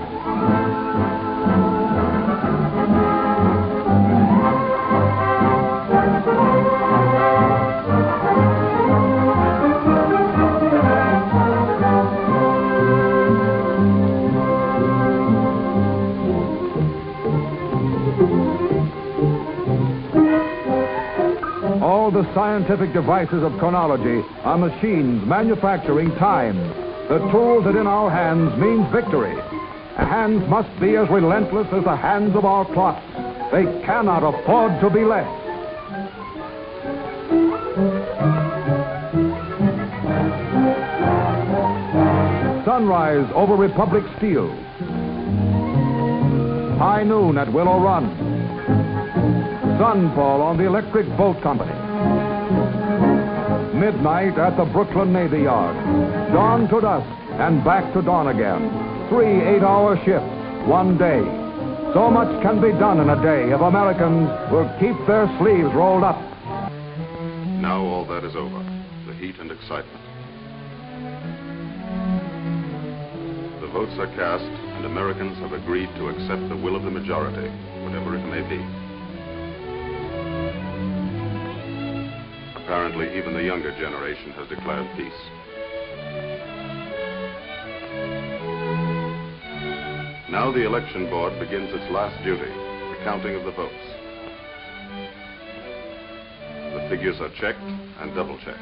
All the scientific devices of chronology are machines manufacturing time. The tools that in our hands means victory. Hands must be as relentless as the hands of our clocks. They cannot afford to be less. sunrise over Republic Steel. High noon at Willow Run. Sunfall on the Electric Boat Company. Midnight at the Brooklyn Navy Yard. Dawn to dusk and back to dawn again. 3 8-hour shifts, one day. So much can be done in a day if Americans will keep their sleeves rolled up. Now all that is over, the heat and excitement. The votes are cast, and Americans have agreed to accept the will of the majority, whatever it may be. Apparently, even the younger generation has declared peace. Now the election board begins its last duty, the counting of the votes. The figures are checked and double-checked.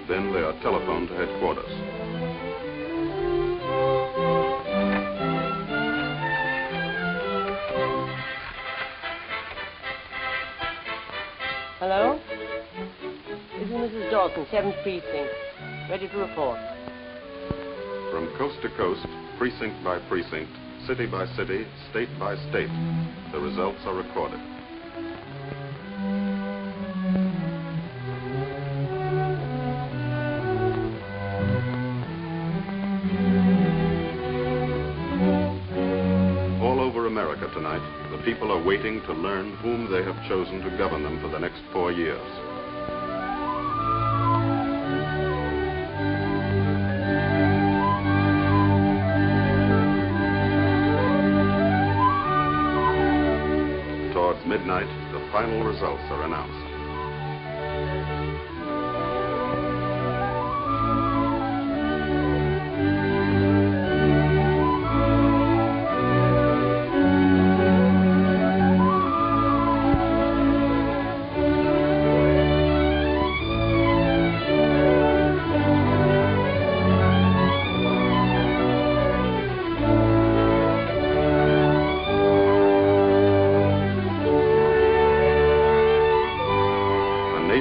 Then they are telephoned to headquarters. Hello? This is Mrs. Dawson, 7th Precinct. Ready to report. From coast to coast, precinct by precinct, city by city, state by state, the results are recorded. All over America tonight, the people are waiting to learn whom they have chosen to govern them for the next 4 years. Towards midnight, the final results are announced.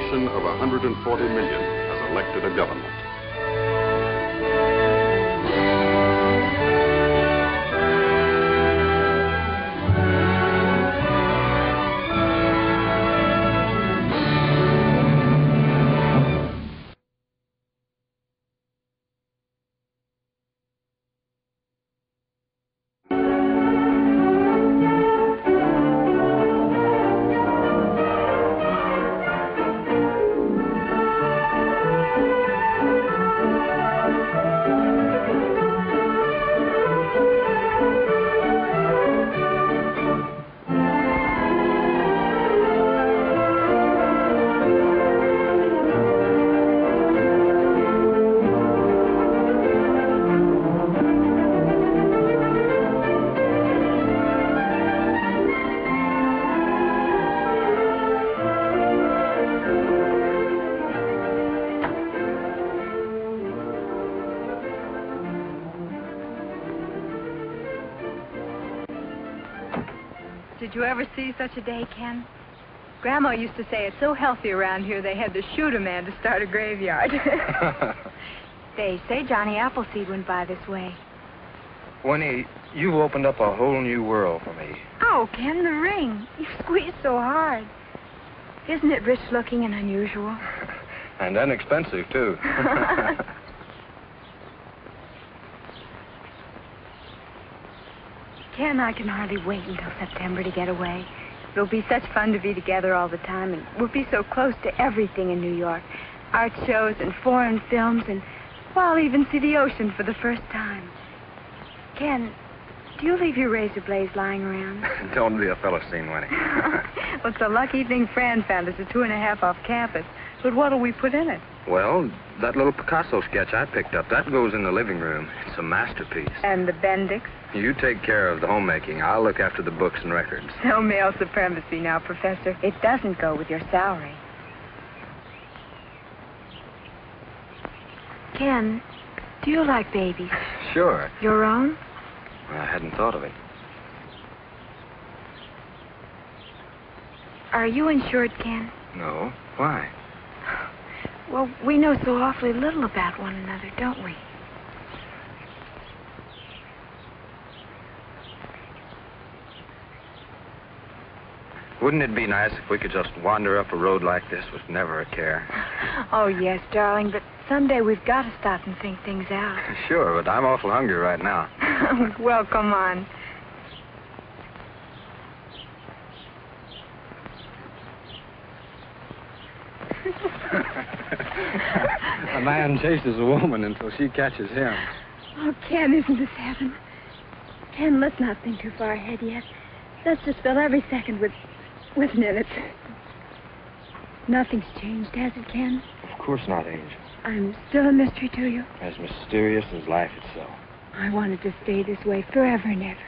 Of 140 million has elected a government. Did you ever see such a day, Ken? Grandma used to say it's so healthy around here they had to shoot a man to start a graveyard. They say Johnny Appleseed went by this way. Winnie, you've opened up a whole new world for me. Oh, Ken, the ring. You squeezed so hard. Isn't it rich looking and unusual? And inexpensive, too. Ken, I can hardly wait until September to get away. It'll be such fun to be together all the time, and we'll be so close to everything in New York. Art shows and foreign films, and well, I'll even see the ocean for the first time. Ken, do you leave your razor blades lying around? Don't be a Philistine, Winnie. Well, it's a lucky thing Fran found us a 2.5 off campus. But what'll we put in it? Well, that little Picasso sketch I picked up, that goes in the living room. It's a masterpiece. And the Bendix? You take care of the homemaking. I'll look after the books and records. No male supremacy now, Professor. It doesn't go with your salary. Ken, do you like babies? Sure. Your own? I hadn't thought of it. Are you insured, Ken? No. Why? Well, we know so awfully little about one another, don't we? Wouldn't it be nice if we could just wander up a road like this with never a care? Oh, yes, darling, but someday we've got to stop and think things out. Sure, but I'm awful hungry right now. Well, come on. A man chases a woman until she catches him. Oh, Ken, isn't this heaven? Ken, let's not think too far ahead yet. Let's just fill every second with minutes. Nothing's changed, has it, Ken? Of course not, Angel. I'm still a mystery to you. As mysterious as life itself. I wanted to stay this way forever and ever.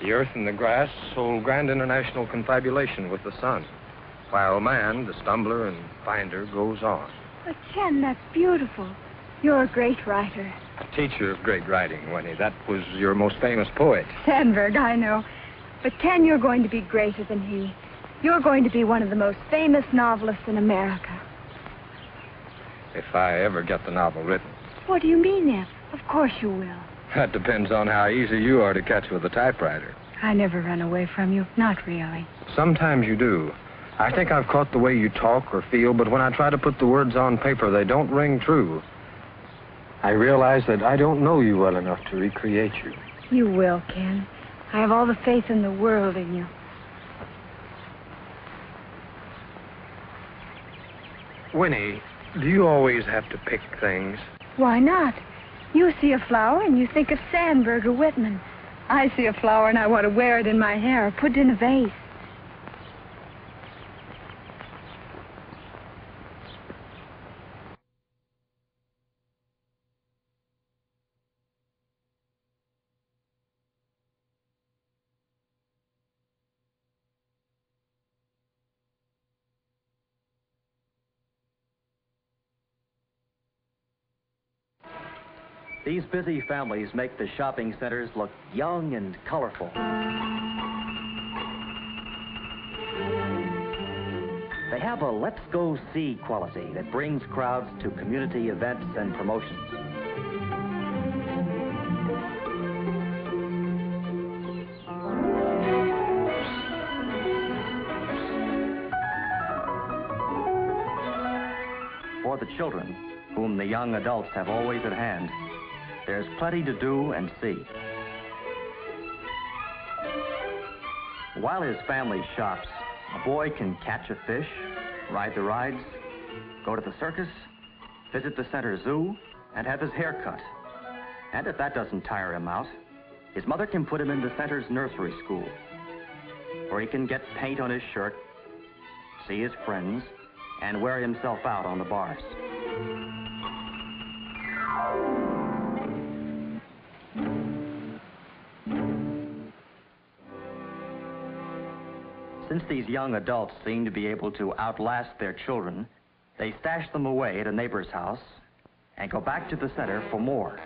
The earth and the grass hold grand international confabulation with the sun, while man, the stumbler and finder, goes on. But, Ken, that's beautiful. You're a great writer. A teacher of great writing, Winnie. That was your most famous poet. Sandberg, I know. But, Ken, you're going to be greater than he. You're going to be one of the most famous novelists in America. If I ever get the novel written. What do you mean, if? Of course you will. That depends on how easy you are to catch with a typewriter. I never run away from you. Not really. Sometimes you do. I think I've caught the way you talk or feel, but when I try to put the words on paper, they don't ring true. I realize that I don't know you well enough to recreate you. You will, Ken. I have all the faith in the world in you. Winnie, do you always have to pick things? Why not? You see a flower and you think of Sandberg or Whitman. I see a flower and I want to wear it in my hair or put it in a vase. These busy families make the shopping centers look young and colorful. They have a let's go see quality that brings crowds to community events and promotions. For the children, whom the young adults have always at hand, there's plenty to do and see. While his family shops, a boy can catch a fish, ride the rides, go to the circus, visit the center zoo, and have his hair cut. And if that doesn't tire him out, his mother can put him in the center's nursery school, where he can get paint on his shirt, see his friends, and wear himself out on the bars. Since these young adults seem to be able to outlast their children, they stash them away at a neighbor's house and go back to the center for more.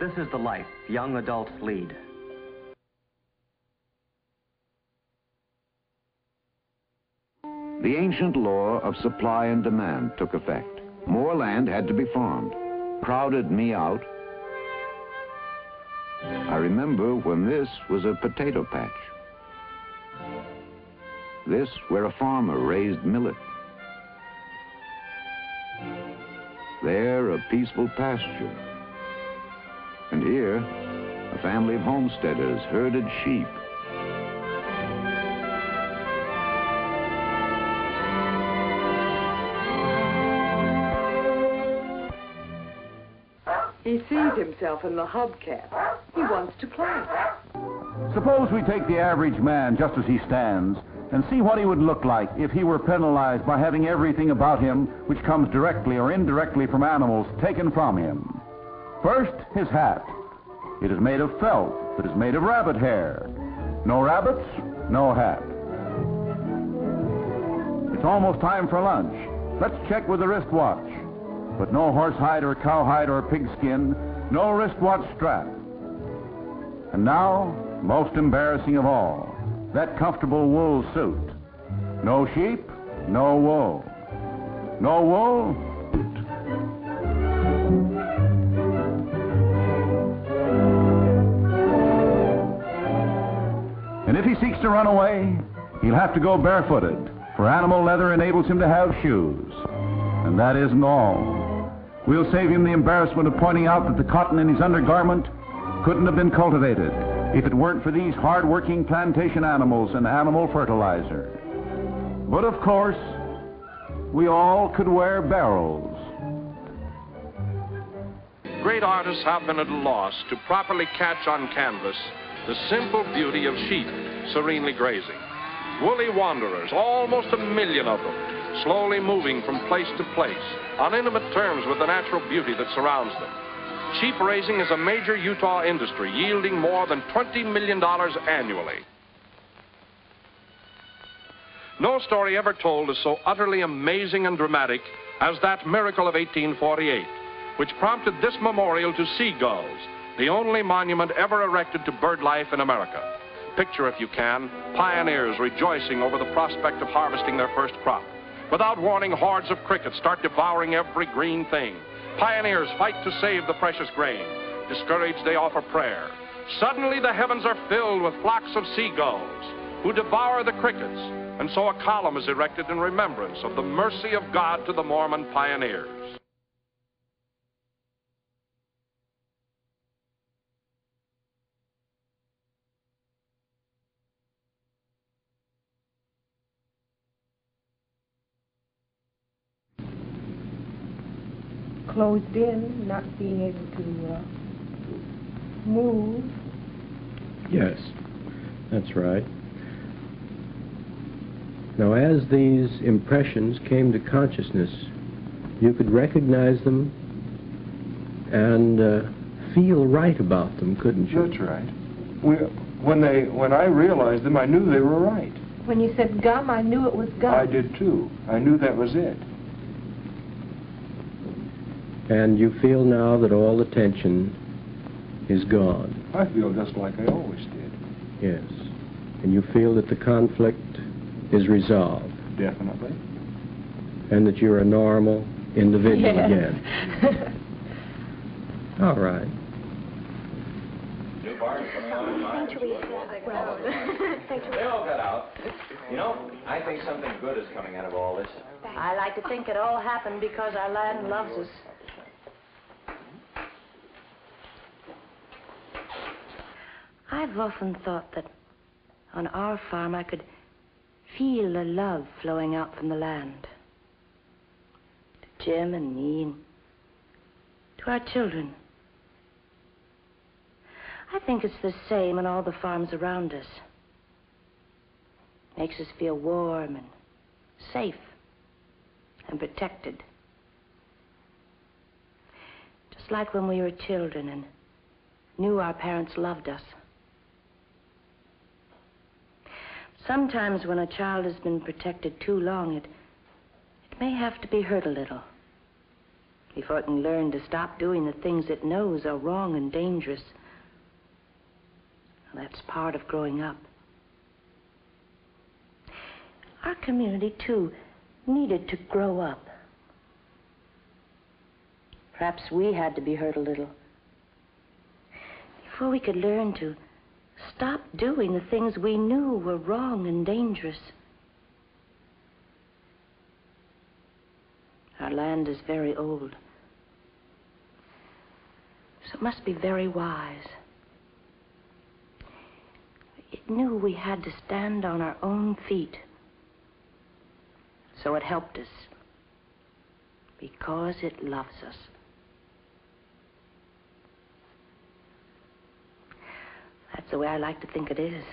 This is the life young adults lead. The ancient law of supply and demand took effect. More land had to be farmed. Crowded me out. I remember when this was a potato patch. This where a farmer raised millet. There a peaceful pasture. And here, a family of homesteaders herded sheep. He sees himself in the hubcap. He wants to play. Suppose we take the average man just as he stands and see what he would look like if he were penalized by having everything about him which comes directly or indirectly from animals taken from him. First, his hat. It is made of felt that is made of rabbit hair. No rabbits, no hat. It's almost time for lunch. Let's check with the wristwatch. But no horsehide or cowhide or pigskin, no wristwatch strap. And now, most embarrassing of all, that comfortable wool suit. No sheep, no wool. No wool, and if he seeks to run away, he'll have to go barefooted, for animal leather enables him to have shoes. And that isn't all. We'll save him the embarrassment of pointing out that the cotton in his undergarment couldn't have been cultivated if it weren't for these hard-working plantation animals and animal fertilizer. But of course, we all could wear barrels. Great artists have been at a loss to properly catch on canvas the simple beauty of sheep serenely grazing. Woolly wanderers, almost 1 million of them, slowly moving from place to place, on intimate terms with the natural beauty that surrounds them. Sheep raising is a major Utah industry, yielding more than $20 million annually. No story ever told is so utterly amazing and dramatic as that miracle of 1848, which prompted this memorial to seagulls, the only monument ever erected to bird life in America. Picture, if you can, pioneers rejoicing over the prospect of harvesting their first crop. Without warning, hordes of crickets start devouring every green thing. Pioneers fight to save the precious grain. Discouraged, they offer prayer. Suddenly, the heavens are filled with flocks of seagulls who devour the crickets, and so a column is erected in remembrance of the mercy of God to the Mormon pioneers. Closed in, not being able to move. Yes, that's right. Now, as these impressions came to consciousness, you could recognize them and feel right about them, couldn't you? That's right. When I realized them, I knew they were right. When you said gum, I knew it was gum. I did too. I knew that was it. And you feel now that all the tension is gone. I feel just like I always did. Yes. And you feel that the conflict is resolved. Definitely. And that you're a normal individual again. All right. They all got out. You know, I think something good is coming out of all this. I like to think it all happened because our land loves us. I've often thought that on our farm I could feel the love flowing out from the land. To Jim and me and to our children. I think it's the same on all the farms around us. Makes us feel warm and safe and protected. Just like when we were children and knew our parents loved us. Sometimes when a child has been protected too long, it may have to be hurt a little before it can learn to stop doing the things it knows are wrong and dangerous. Well, that's part of growing up. Our community, too, needed to grow up. Perhaps we had to be hurt a little before we could learn to stop doing the things we knew were wrong and dangerous. Our land is very old, so it must be very wise. It knew we had to stand on our own feet, so it helped us because it loves us. That's the way I like to think it is.